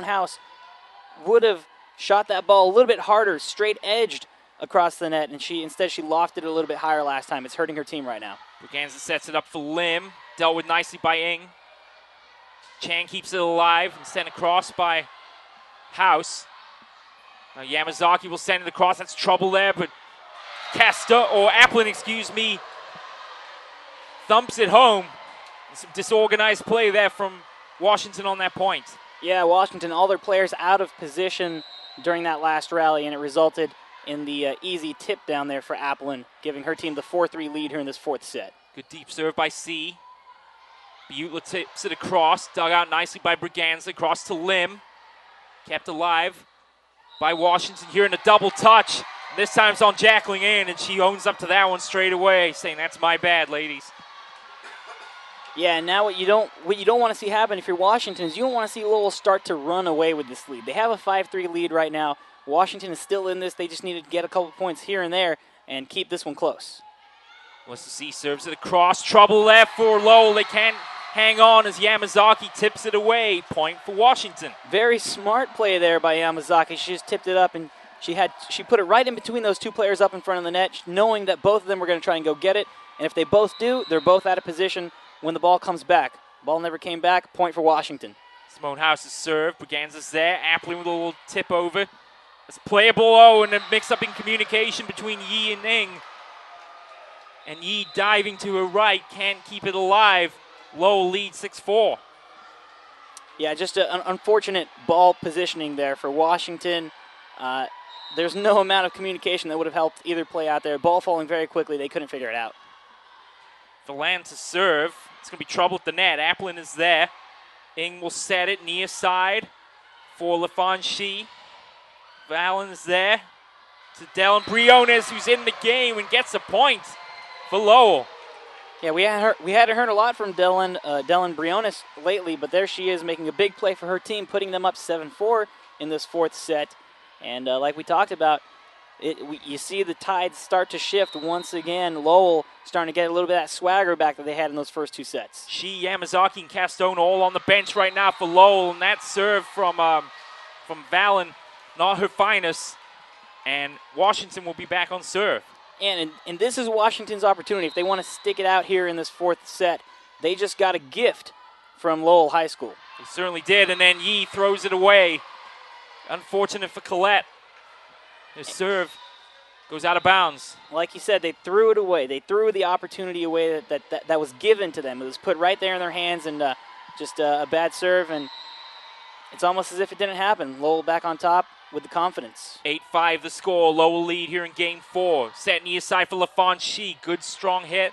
House would have shot that ball a little bit harder, straight edged across the net, and instead she lofted it a little bit higher last time. It's hurting her team right now. Braganza sets it up for Lim. Dealt with nicely by Ing. Chang keeps it alive and sent across by House. Now Yamazaki will send it across. That's trouble there, but Applin, thumps it home. Some disorganized play there from Washington on that point. Yeah, Washington, all their players out of position during that last rally, and it resulted in the easy tip down there for Applin, giving her team the 4-3 lead here in this fourth set. Good deep serve by C. Butler tips it across, dug out nicely by Braganza, across to Lim. Kept alive by Washington here in a double touch. This time it's on Jacqueline in, and she owns up to that one straight away, saying that's my bad, ladies. Yeah, and now what you don't want to see happen if you're Washington is you don't want to see Lowell start to run away with this lead. They have a 5-3 lead right now. Washington is still in this. They just need to get a couple points here and there and keep this one close. Melissa C serves it across. Trouble left for Lowell. They can't hang on as Yamazaki tips it away. Point for Washington. Very smart play there by Yamazaki. She just tipped it up, and she put it right in between those 2 players up in front of the net, knowing that both of them were going to try and go get it. And if they both do, they're both out of position when the ball comes back. Ball never came back. Point for Washington. Simone House's serve. Braganza's there. Applin with a little tip over. It's playable, and a mix-up in communication between Yi and Ing. And Yi diving to her right, can't keep it alive. Lowell leads 6-4. Yeah, just an unfortunate ball positioning there for Washington. There's no amount of communication that would have helped either play out there. Ball falling very quickly. They couldn't figure it out. Villan to serve. It's going to be trouble at the net. Applin is there. Ing will set it near side for LaFonchi. Valen is there to Dylan Briones, who's in the game and gets a point for Lowell. Yeah, we hadn't heard a lot from Dylan Briones lately, but there she is making a big play for her team, putting them up 7-4 in this fourth set. And like we talked about, you see the tides start to shift once again. Lowell starting to get a little bit of that swagger back that they had in those first two sets. Shi, Yamazaki, and Castone all on the bench right now for Lowell, and that serve from Valen, not her finest, and Washington will be back on serve. And this is Washington's opportunity. If they want to stick it out here in this fourth set, they just got a gift from Lowell High School. They certainly did, and then Yi throws it away. Unfortunate for Colette. His serve goes out of bounds. Like you said, they threw it away. They threw the opportunity away that was given to them. It was put right there in their hands, and just a bad serve, and it's almost as if it didn't happen. Lowell back on top with the confidence. 8-5 the score. Lowell lead here in game 4. Set knee aside for LaFon Shi. Good strong hit.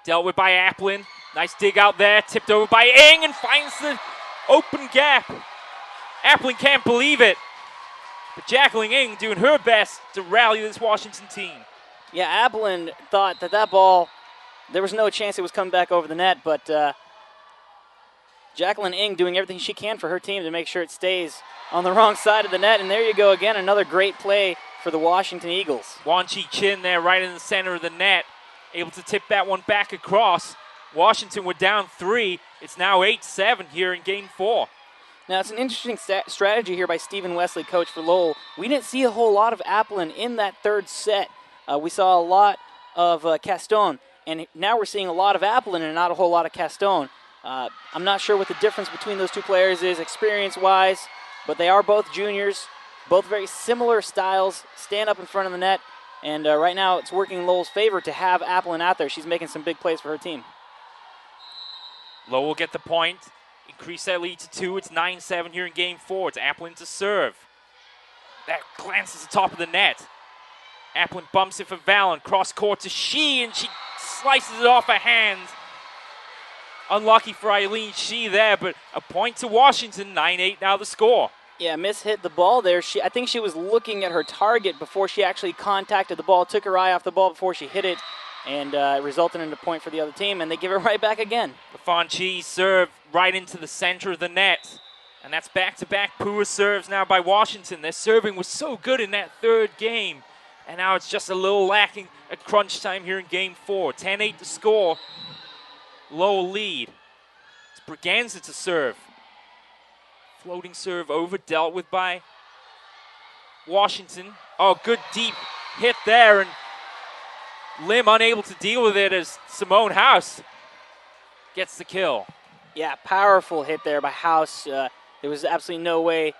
Dealt with by Applin. Nice dig out there. Tipped over by Ng and finds the open gap. Applin can't believe it. But Jacqueline Ng doing her best to rally this Washington team. Yeah, Applin thought that ball, there was no chance it was coming back over the net, but Jacqueline Ng doing everything she can for her team to make sure it stays on the wrong side of the net. And there you go again, another great play for the Washington Eagles. Wan Chi Chin there right in the center of the net, able to tip that one back across. Washington were down 3. It's now 8-7 here in game 4. Now, it's an interesting strategy here by Stephen Wesley, coach for Lowell. We didn't see a whole lot of Applin in that third set. We saw a lot of Castone, and now we're seeing a lot of Applin and not a whole lot of Castone. I'm not sure what the difference between those two players is experience-wise, but they are both juniors, both very similar styles, stand up in front of the net, and right now it's working in Lowell's favor to have Applin out there. She's making some big plays for her team. Lowell will get the point. Increase that lead to 2. It's 9-7 here in game 4. It's Applin to serve. That glances the top of the net. Applin bumps it for Valen. Cross court to Shi, and she slices it off her hand. Unlucky for Eileen Shi there, but a point to Washington. 9-8 now the score. Yeah, Miss hit the ball there. I think she was looking at her target before she actually contacted the ball, took her eye off the ball before she hit it, and resulted in a point for the other team, and they give it right back again. LaFon Chi serve right into the center of the net, and that's back-to-back Pua serves now by Washington. Their serving was so good in that third game, and now it's just a little lacking at crunch time here in game 4. 10-8 to score. Lowell lead. It's Braganza to serve. Floating serve over, dealt with by Washington. Oh, good deep hit there, and Lim unable to deal with it as Simone House gets the kill. Yeah, powerful hit there by House. There was absolutely no way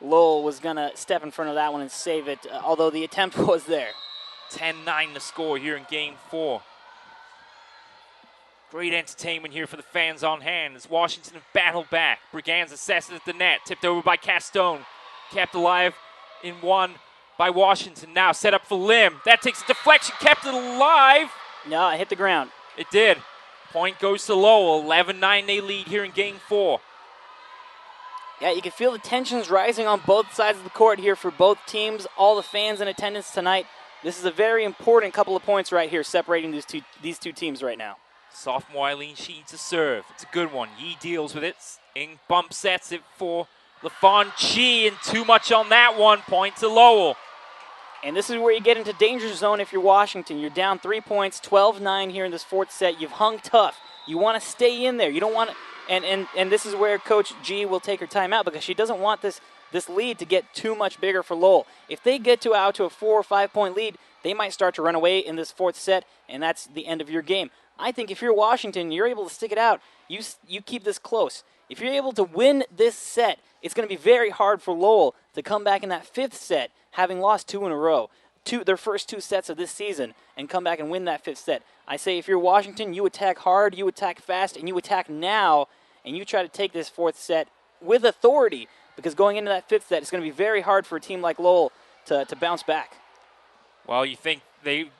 Lowell was going to step in front of that one and save it, although the attempt was there. 10-9 to score here in game 4. Great entertainment here for the fans on hand as Washington have battled back. Braganza assesses at the net, tipped over by Castone. Kept alive in one by Washington. Now set up for Lim. That takes a deflection, kept it alive. No, it hit the ground. It did. Point goes to Lowell. 11-9 they lead here in game 4. Yeah, you can feel the tensions rising on both sides of the court here for both teams. All the fans in attendance tonight. This is a very important couple of points right here separating these two teams right now. Sophomore Eileen Sheen to serve. It's a good one. Yi deals with it. Ng bump sets it for LaFon Chi, and too much on that one. Point to Lowell. And this is where you get into danger zone if you're Washington. You're down 3 points, 12-9 here in this fourth set. You've hung tough. You want to stay in there. You don't want to, and this is where Coach G will take her time out because she doesn't want this lead to get too much bigger for Lowell. If they get out to a 4 or 5 point lead, they might start to run away in this fourth set, and that's the end of your game. I think if you're Washington, you're able to stick it out. You keep this close. If you're able to win this set, it's going to be very hard for Lowell to come back in that fifth set, having lost 2 in a row, their first 2 sets of this season, and come back and win that fifth set. I say if you're Washington, you attack hard, you attack fast, and you attack now, and you try to take this fourth set with authority, because going into that fifth set, it's going to be very hard for a team like Lowell to bounce back. Well, you think they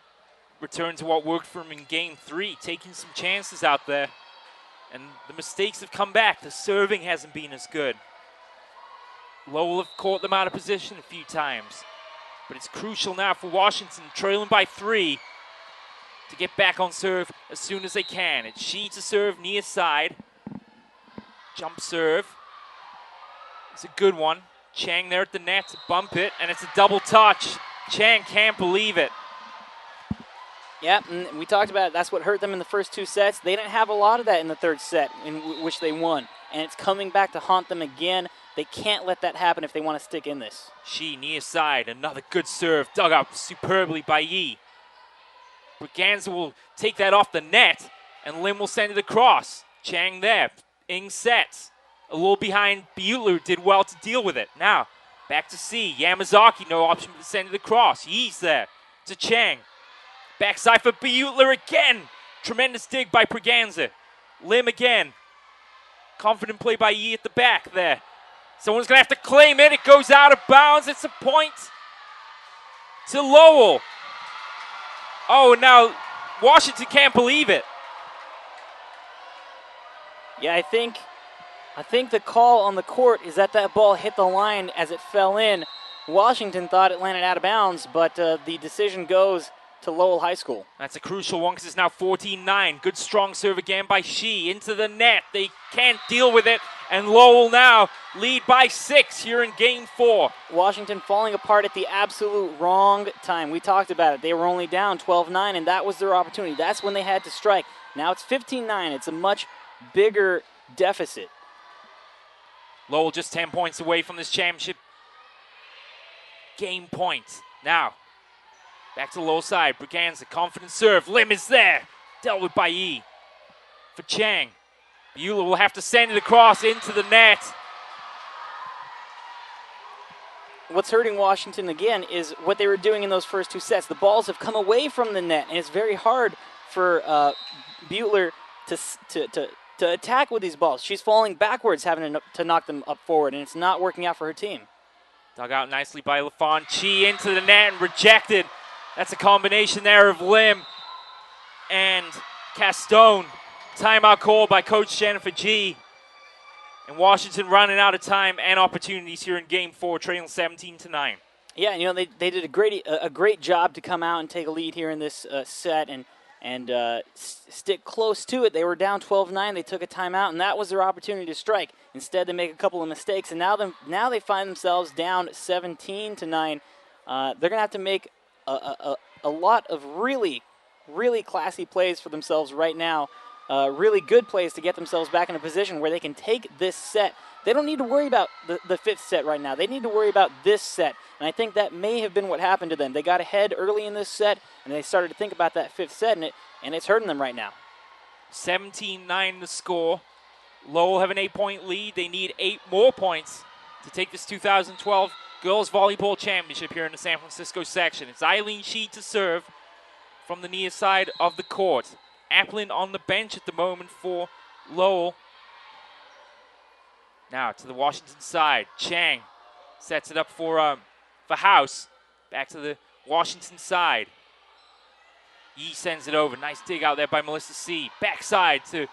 return to what worked for them in game 3, taking some chances out there. And the mistakes have come back. The serving hasn't been as good. Lowell have caught them out of position a few times. But it's crucial now for Washington, trailing by 3. to get back on serve as soon as they can. It's Shi to serve near side. Jump serve. It's a good one. Chang there at the net to bump it, and it's a double touch. Chang can't believe it. Yeah, and we talked about it. That's what hurt them in the first 2 sets. They didn't have a lot of that in the third set, in which they won. And it's coming back to haunt them again. They can't let that happen if they want to stick in this. Shi near side, another good serve, dug up superbly by Yi. Braganza will take that off the net, and Lim will send it across. Chang there, Ing sets. A little behind Butler, did well to deal with it. Now, back to C. Yamazaki, no option to send it across. Yi's there to Chang. Backside for Butler again. Tremendous dig by Braganza. Lim again. Confident play by Yi at the back there. Someone's going to have to claim it. It goes out of bounds. It's a point to Lowell. Oh, now Washington can't believe it. Yeah, I think the call on the court is that ball hit the line as it fell in. Washington thought it landed out of bounds, but the decision goes to Lowell High School. That's a crucial one because it's now 14-9. Good strong serve again by Shi into the net. They can't deal with it, and Lowell now lead by 6 here in Game 4. Washington falling apart at the absolute wrong time. We talked about it. They were only down 12-9, and that was their opportunity. That's when they had to strike. Now it's 15-9. It's a much bigger deficit. Lowell just 10 points away from this championship game point. Now, back to the low side. Braganza, confident serve. Lim is there. Dealt with by Yi. For Chang. Beulah will have to send it across into the net. What's hurting Washington again is what they were doing in those first 2 sets. The balls have come away from the net, and it's very hard for Butler to attack with these balls. She's falling backwards, having to knock them up forward, and it's not working out for her team. Dug out nicely by LaFon. Chi into the net and rejected. That's a combination there of Lim and Castone. Timeout call by Coach Jennifer G. And Washington running out of time and opportunities here in Game 4, trailing 17-9. Yeah, you know, they did a great job to come out and take a lead here in this set and stick close to it. They were down 12-9. They took a timeout, and that was their opportunity to strike. Instead, they make a couple of mistakes, and now they find themselves down 17-9. They're going to have to make a lot of really, really classy plays for themselves right now. Really good plays to get themselves back in a position where they can take this set. They don't need to worry about the 5th set right now. They need to worry about this set. And I think that may have been what happened to them. They got ahead early in this set, and they started to think about that 5th set, and it's hurting them right now. 17-9 the score. Lowell have an 8-point lead. They need 8 more points to take this 2012 Girls Volleyball Championship here in the San Francisco section. It's Eileen Shi to serve from the near side of the court. Applin on the bench at the moment for Lowell. Now to the Washington side. Chang sets it up for House. Back to the Washington side. Yi sends it over. Nice dig out there by Melissa C. Backside to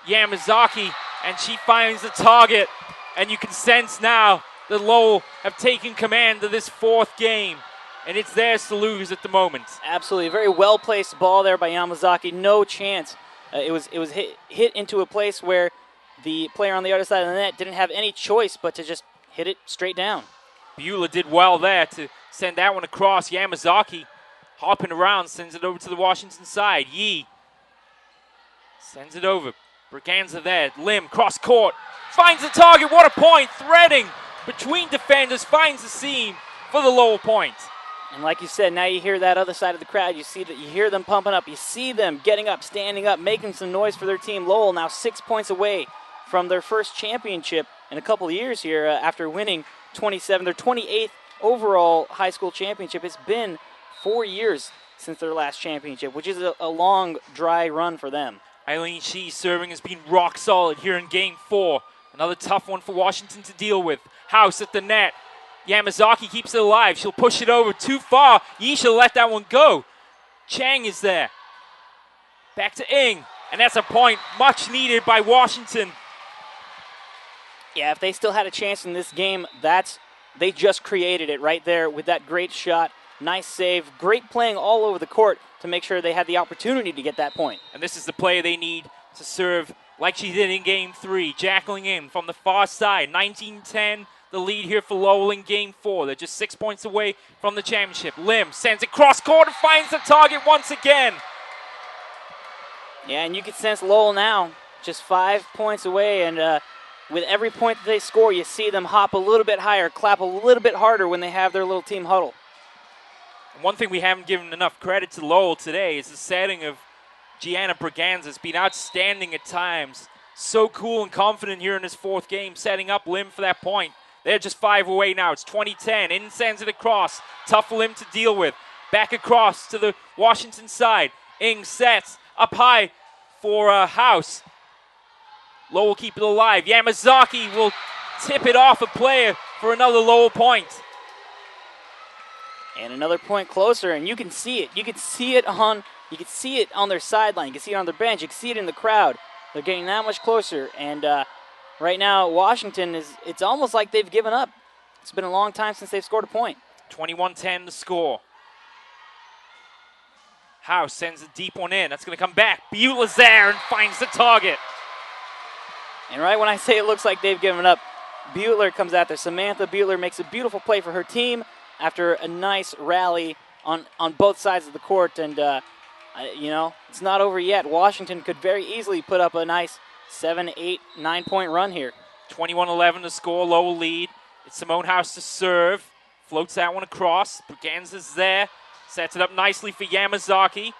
Yamazaki, and she finds the target. And you can sense now that Lowell have taken command of this 4th game. And it's theirs to lose at the moment. Absolutely. A very well-placed ball there by Yamazaki. No chance. It was hit into a place where the player on the other side of the net didn't have any choice but to just hit it straight down. Beulah did well there to send that one across. Yamazaki hopping around, sends it over to the Washington side. Yi sends it over. Braganza there. Lim, cross court. Finds the target. What a point. Threading between defenders. Finds the seam for the Lowell point. And like you said, now you hear that other side of the crowd. You hear them pumping up. You see them getting up, standing up, making some noise for their team. Lowell now 6 points away from their first championship in a couple of years here after winning their 28th overall high school championship. It's been 4 years since their last championship, which is a long, dry run for them. Eileen Shi's serving has been rock solid here in Game 4. Another tough one for Washington to deal with. House at the net. Yamazaki keeps it alive. She'll push it over too far. Yi should let that one go. Chang is there. Back to Ing. And that's a point much needed by Washington. Yeah, if they still had a chance in this game, they just created it right there with that great shot Nice save. Great playing all over the court to make sure they had the opportunity to get that point. And this is the play they need to serve like she did in Game 3. Jackling in from the far side. 19-10, the lead here for Lowell in Game 4. They're just 6 points away from the championship. Lim sends it cross court and finds the target once again. Yeah, and you can sense Lowell now, just 5 points away, and with every point that they score, you see them hop a little bit higher, clap a little bit harder when they have their little team huddle. And one thing we haven't given enough credit to Lowell today is the setting of Gianna Braganza. It's been outstanding at times. So cool and confident here in his 4th game, setting up Lim for that point. They're just 5 away now. It's 20-10. In sends it across. Tough for Lim to deal with. Back across to the Washington side. Ing sets up high for House. Lowell keep it alive. Yamazaki will tip it off a player for another Lowell point. And another point closer, and you can see it. You can see it on their sideline. You can see it on their bench. You can see it in the crowd. They're getting that much closer. And right now, Washington it's almost like they've given up. It's been a long time since they've scored a point. 21-10 the score. House sends a deep one in. That's going to come back. Beutler's there and finds the target. And right when I say it looks like they've given up, Beutler comes out there. Samantha Beutler makes a beautiful play for her team after a nice rally on both sides of the court. And, it's not over yet. Washington could very easily put up a nice 7, 8, 9-point run here. 21-11 to score. Lowell lead. It's Simone House to serve. Floats that one across. Braganza's there. Sets it up nicely for Yamazaki.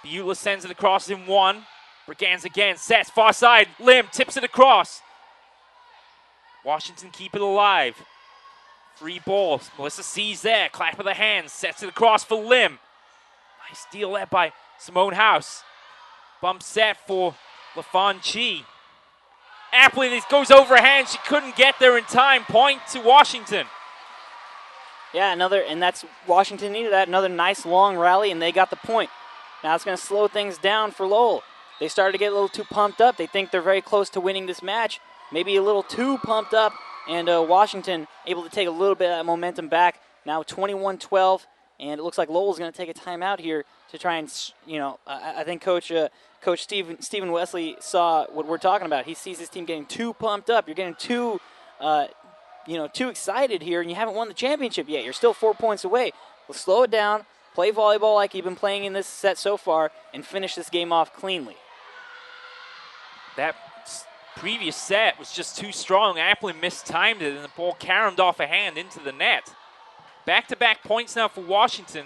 Beutler sends it across in 1. Braganza again. Sets. Far side. Lim tips it across. Washington keep it alive. Free ball. Melissa sees there. Clap of the hands. Sets it across for Lim. Nice steal there by Simone House. Bump set for LaFon Chi. Aptly, this goes overhand. She couldn't get there in time. Point to Washington. Yeah, and that's Washington needed that. Another nice long rally, and they got the point. Now it's going to slow things down for Lowell. They started to get a little too pumped up. They think they're very close to winning this match. Maybe a little too pumped up, and Washington able to take a little bit of that momentum back. Now 21-12, and it looks like Lowell's going to take a timeout here to try and, I think Coach Stephen Wesley saw what we're talking about. He sees his team getting too pumped up. You're getting too excited here, and you haven't won the championship yet. You're still 4 points away. Well, slow it down, play volleyball like you've been playing in this set so far, and finish this game off cleanly. That previous set was just too strong. Applin mistimed it, and the ball caromed off a hand into the net. Back-to-back points now for Washington.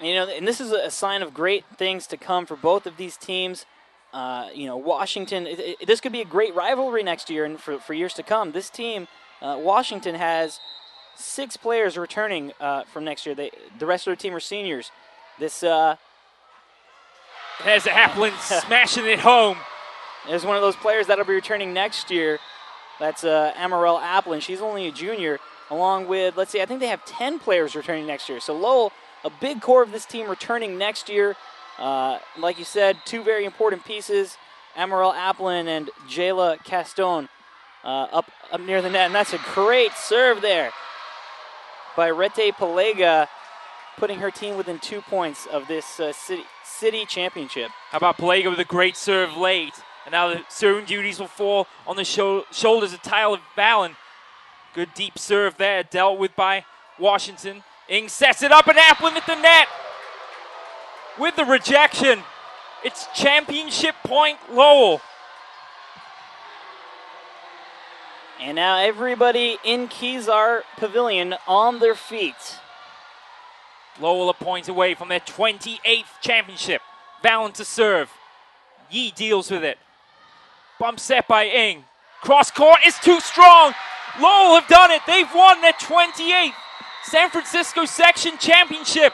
And this is a sign of great things to come for both of these teams. Washington, this could be a great rivalry next year and for years to come. This team, Washington, has 6 players returning from next year. The rest of their team are seniors. This There's Applin smashing it home. There's one of those players that'll be returning next year. That's Amarell Applin. She's only a junior, along with, I think they have 10 players returning next year. So Lowell, a big core of this team returning next year. Like you said, 2 very important pieces, Amarell Applin and Jayla Castone up near the net. And that's a great serve there by Rete Palega, putting her team within 2 points of this city championship. How about Palega with a great serve late? And now the serving duties will fall on the shoulders of Tyler Vallon. Good deep serve there, dealt with by Washington. Ing sets it up, and Applin at the net with the rejection. It's championship point Lowell. And now everybody in Kezar Pavilion on their feet. Lowell a point away from their 28th championship. Vallon to serve. Yee deals with it. Bump set by Ing. Cross court is too strong. Lowell have done it. They've won their 28th San Francisco section championship.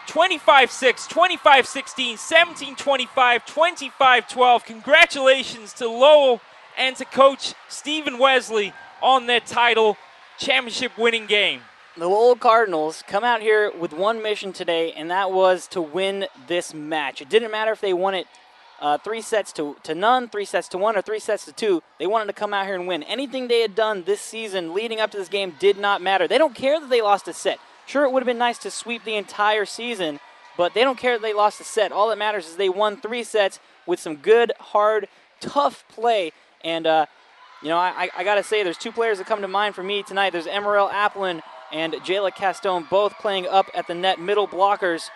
25-6, 25-16, 17-25, 25-12. Congratulations to Lowell and to Coach Stephen Wesley on their title championship winning game. The Lowell Cardinals come out here with one mission today, and that was to win this match. It didn't matter if they won it 3 sets to none, 3 sets to 1, or 3 sets to 2. They wanted to come out here and win. Anything they had done this season leading up to this game did not matter. They don't care that they lost a set. Sure, it would have been nice to sweep the entire season, but they don't care that they lost a set. All that matters is they won 3 sets with some good, hard, tough play. And, I got to say, there's 2 players that come to mind for me tonight. There's Emerald Applin and Jayla Castone, both playing up at the net, middle blockers,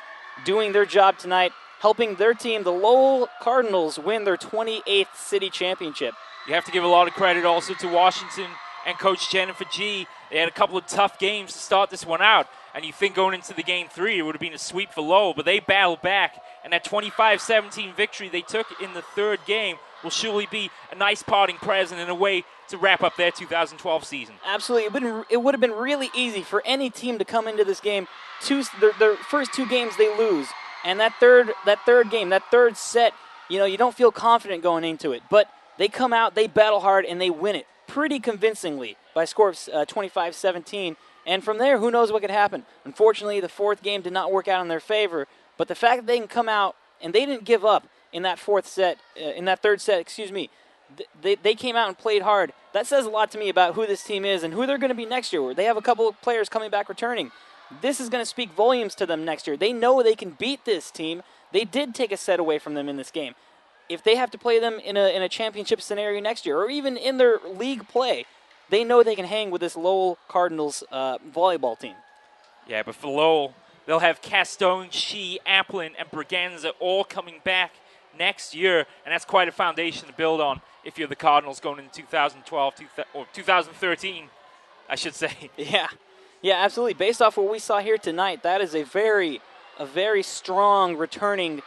doing their job tonight, helping their team, the Lowell Cardinals, win their 28th city championship. You have to give a lot of credit also to Washington and Coach Jennifer G. They had a couple of tough games to start this one out, and you think going into the game 3 it would have been a sweep for Lowell, but they battled back, and that 25-17 victory they took in the 3rd game will surely be a nice parting present and a way to wrap up their 2012 season. Absolutely. It would have been really easy for any team to come into this game. Their first 2 games they lose, and that third game, that 3rd set, you don't feel confident going into it. But they come out, they battle hard, and they win it pretty convincingly by a score of 25-17. And from there, who knows what could happen. Unfortunately, the 4th game did not work out in their favor. But the fact that they can come out and they didn't give up in that 3rd set, they came out and played hard. That says a lot to me about who this team is and who they're going to be next year. They have a couple of players coming back returning. This is going to speak volumes to them next year. They know they can beat this team. They did take a set away from them in this game. If they have to play them in a championship scenario next year, or even in their league play, they know they can hang with this Lowell Cardinals volleyball team. Yeah, but for Lowell, they'll have Castone, Shee, Applin, and Braganza all coming back next year, and that's quite a foundation to build on if you're the Cardinals going into 2012 or 2013, I should say. Yeah, absolutely. Based off what we saw here tonight, that is a very strong returning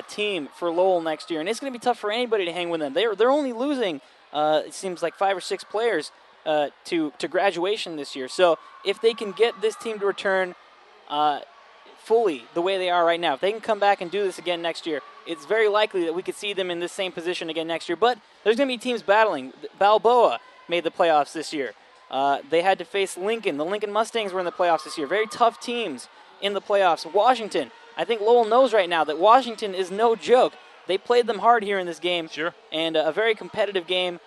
team for Lowell next year, and it's going to be tough for anybody to hang with them. They're only losing, it seems like 5 or 6 players to graduation this year. So if they can get this team to return fully the way they are right now, if they can come back and do this again next year, it's very likely that we could see them in this same position again next year. But there's going to be teams battling. Balboa made the playoffs this year. They had to face Lincoln. The Lincoln Mustangs were in the playoffs this year. Very tough teams in the playoffs. Washington, I think Lowell knows right now that Washington is no joke. They played them hard here in this game. Sure. And a very competitive game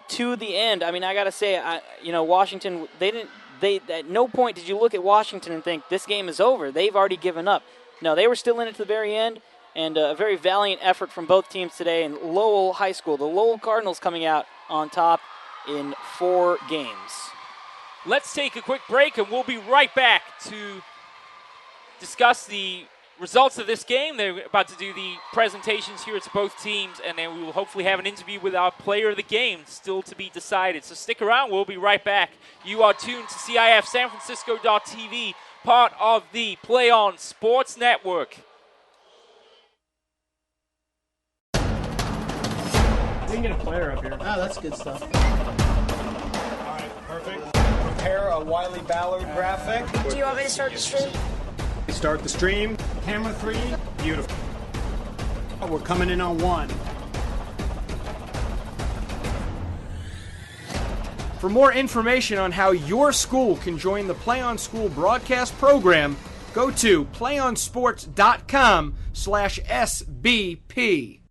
to the end. I mean, I got to say, Washington, at no point did you look at Washington and think this game is over. They've already given up. No, they were still in it to the very end, and a very valiant effort from both teams today. And Lowell High School, the Lowell Cardinals coming out on top in 4 games. Let's take a quick break, and we'll be right back to discuss the results of this game. They're about to do the presentations here to both teams, and then we will hopefully have an interview with our player of the game still to be decided. So stick around. We'll be right back. You are tuned to CIF San Francisco.tv, part of the Play On Sports Network. We can get a player up here. Oh, that's good stuff. All right, perfect. Prepare a Wiley Ballard graphic. Do you want me to start the stream? Start the stream. Camera 3. Beautiful. We're coming in on 1. For more information on how your school can join the Play On School broadcast program, go to playonsports.com/SBP.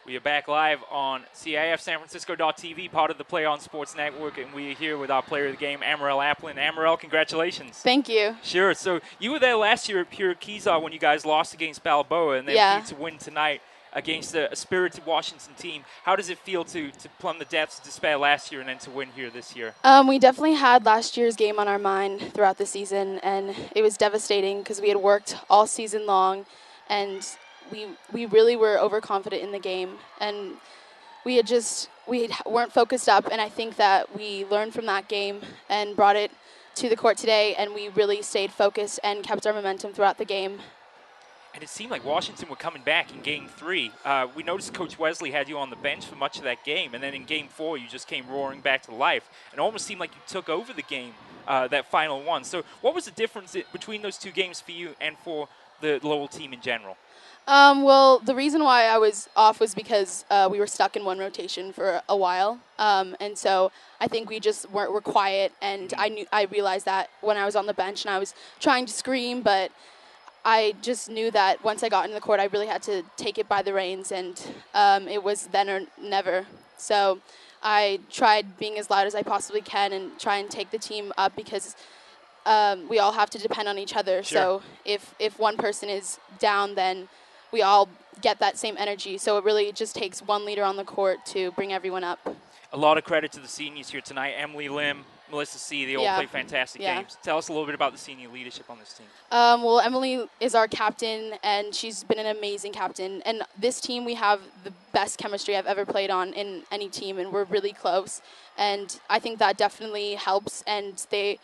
We are back live on CIF San Francisco.tv, part of the Play On Sports Network, and we are here with our player of the game, Amaral Applin. Amaral, congratulations. Thank you. Sure. So you were there last year here at Kezar when you guys lost against Balboa, and then to win tonight against a spirited Washington team. How does it feel to plumb the depths of despair last year and then to win here this year? We definitely had last year's game on our mind throughout the season, and it was devastating because we had worked all season long, and we really were overconfident in the game, and we weren't focused up, and I think that we learned from that game and brought it to the court today, and we really stayed focused and kept our momentum throughout the game. And it seemed like Washington were coming back in Game 3. We noticed Coach Wesley had you on the bench for much of that game, and then in Game 4 you just came roaring back to life. It almost seemed like you took over the game, that final one. So what was the difference between those two games for you and for the Lowell team in general? Well, the reason why I was off was because we were stuck in one rotation for a while, and so I think we just were quiet. And I realized that when I was on the bench and I was trying to scream, but I just knew that once I got into the court, I really had to take it by the reins, and it was then or never. So I tried being as loud as I possibly can and try and take the team up because we all have to depend on each other. Sure. So if one person is down, then we all get that same energy. So it really just takes one leader on the court to bring everyone up. A lot of credit to the seniors here tonight. Emily Lim, Melissa C., they all play fantastic games. Tell us a little bit about the senior leadership on this team. Well, Emily is our captain, and she's been an amazing captain. And this team, we have the best chemistry I've ever played on in any team, and we're really close. And I think that definitely helps, and they're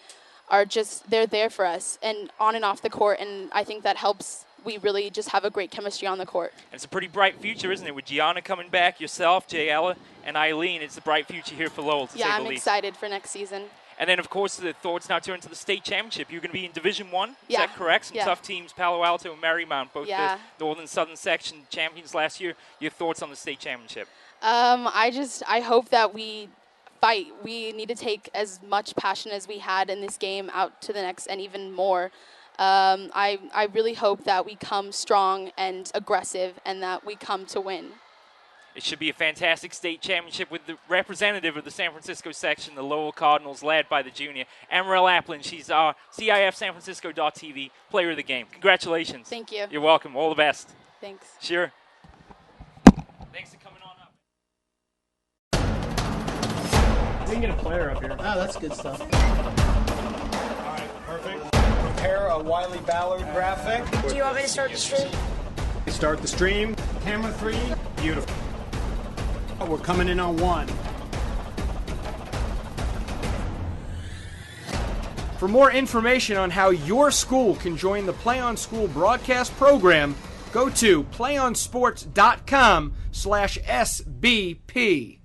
there for us and on and off the court, and I think that helps. We really just have a great chemistry on the court. And it's a pretty bright future, isn't it? With Gianna coming back, yourself, Jay Ella, and Eileen. It's a bright future here for Lowell, to say the least. Yeah, I'm excited for next season. And then, of course, the thoughts now turn to the state championship. You're going to be in Division 1, is that correct? Some tough teams, Palo Alto and Marymount, both the Northern Southern Section champions last year. Your thoughts on the state championship? I hope that we fight. We need to take as much passion as we had in this game out to the next and even more. I really hope that we come strong and aggressive and that we come to win. It should be a fantastic state championship with the representative of the San Francisco section, the Lowell Cardinals, led by the junior, Amaral Applin. She's our CIF San Francisco.tv player of the game. Congratulations. Thank you. You're welcome. All the best. Thanks. Sure. Thanks for coming on up. We can get a player up here. Oh, that's good stuff. All right, perfect. Prepare a Wiley Ballard graphic. Do you want me to start the stream? Start the stream. Camera 3. Beautiful. We're coming in on 1. For more information on how your school can join the Play On School broadcast program, go to playonsports.com/SBP.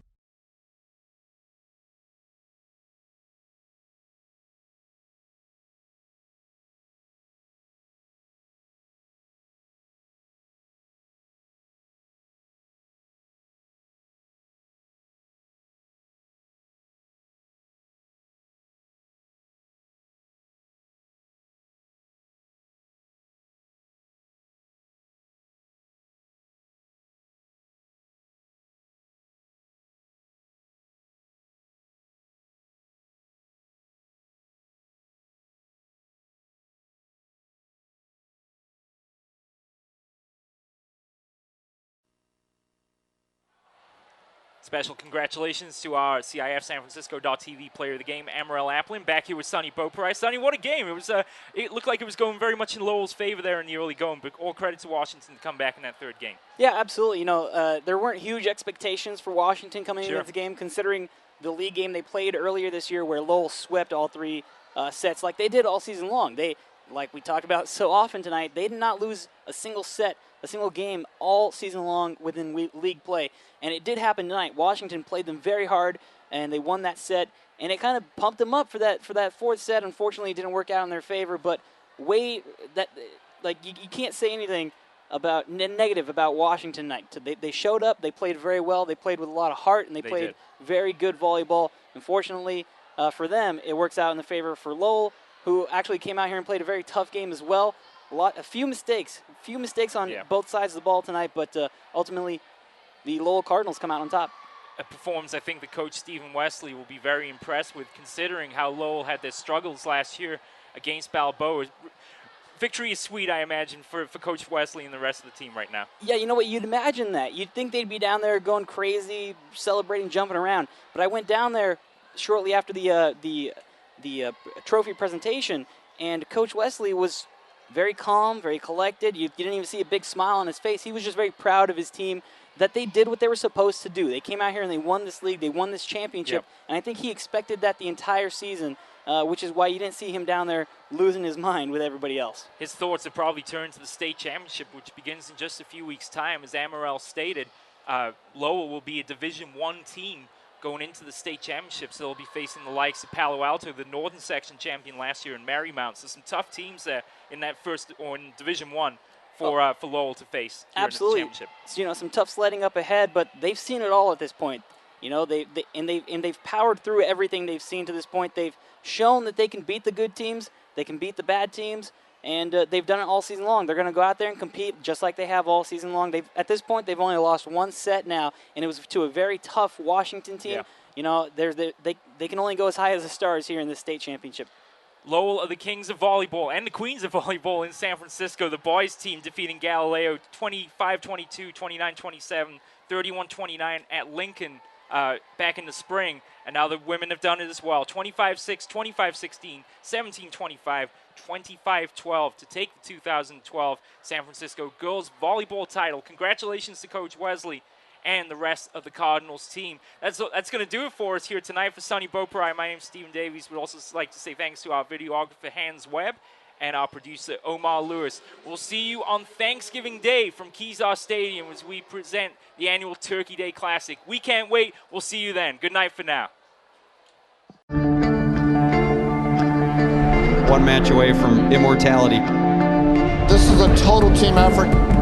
Special congratulations to our CIF San Francisco.tv player of the game, Amaral Applin. Back here with Sonny Beauprice. Sonny, what a game. It looked like it was going very much in Lowell's favor there in the early going, but all credit to Washington to come back in that third game. Yeah, absolutely. There weren't huge expectations for Washington coming into the game, considering the league game they played earlier this year where Lowell swept all 3 sets like they did all season long. They, like we talked about so often tonight, they did not lose a single set, a single game all season long within league play. And it did happen tonight. Washington played them very hard, and they won that set. And it kind of pumped them up for that fourth set. Unfortunately, it didn't work out in their favor. But you can't say anything about negative about Washington tonight. They showed up. They played very well. They played with a lot of heart, and they played very good volleyball. Unfortunately, for them, it works out in the favor for Lowell, who actually came out here and played a very tough game as well. A few mistakes on both sides of the ball tonight, but ultimately the Lowell Cardinals come out on top. A performance I think the coach Stephen Wesley will be very impressed with, considering how Lowell had their struggles last year against Balboa. Victory is sweet, I imagine, for Coach Wesley and the rest of the team right now. Yeah, you know what? You'd imagine that. You'd think they'd be down there going crazy, celebrating, jumping around. But I went down there shortly after the trophy presentation, and Coach Wesley was very calm, very collected. You didn't even see a big smile on his face. He was just very proud of his team, that they did what they were supposed to do. They came out here and they won this league. They won this championship. Yep. And I think he expected that the entire season, which is why you didn't see him down there losing his mind with everybody else. His thoughts have probably turned to the state championship, which begins in just a few weeks' time. As Amaral stated, Lowell will be a Division I team going into the state championship, so they'll be facing the likes of Palo Alto, the Northern Section champion last year, and Marymount. So some tough teams there in that first, or in Division I, for Lowell to face here Absolutely. in the championship. So, you know, some tough sledding up ahead, but they've seen it all at this point. You know, they've powered through everything they've seen to this point. They've shown that they can beat the good teams, they can beat the bad teams, and they've done it all season long. They're going to go out there and compete just like they have all season long. At this point, they've only lost one set now, and it was to a very tough Washington team. Yeah. You know, they can only go as high as the Stars here in the state championship. Lowell are the kings of volleyball and the queens of volleyball in San Francisco. The boys team defeating Galileo 25-22, 29-27, 31-29 at Lincoln back in the spring. And now the women have done it as well. 25-6, 25-16, 17-25, 25-12 to take the 2012 San Francisco girls volleyball title. Congratulations to Coach Wesley and the rest of the Cardinals team. That's going to do it for us here tonight. For Sonny Beaupre, my name's Stephen Davies. We'd also like to say thanks to our videographer, Hans Webb, and our producer, Omar Lewis. We'll see you on Thanksgiving Day from Kezar Stadium as we present the annual Turkey Day Classic. We can't wait. We'll see you then. Good night for now. One match away from immortality. This is a total team effort.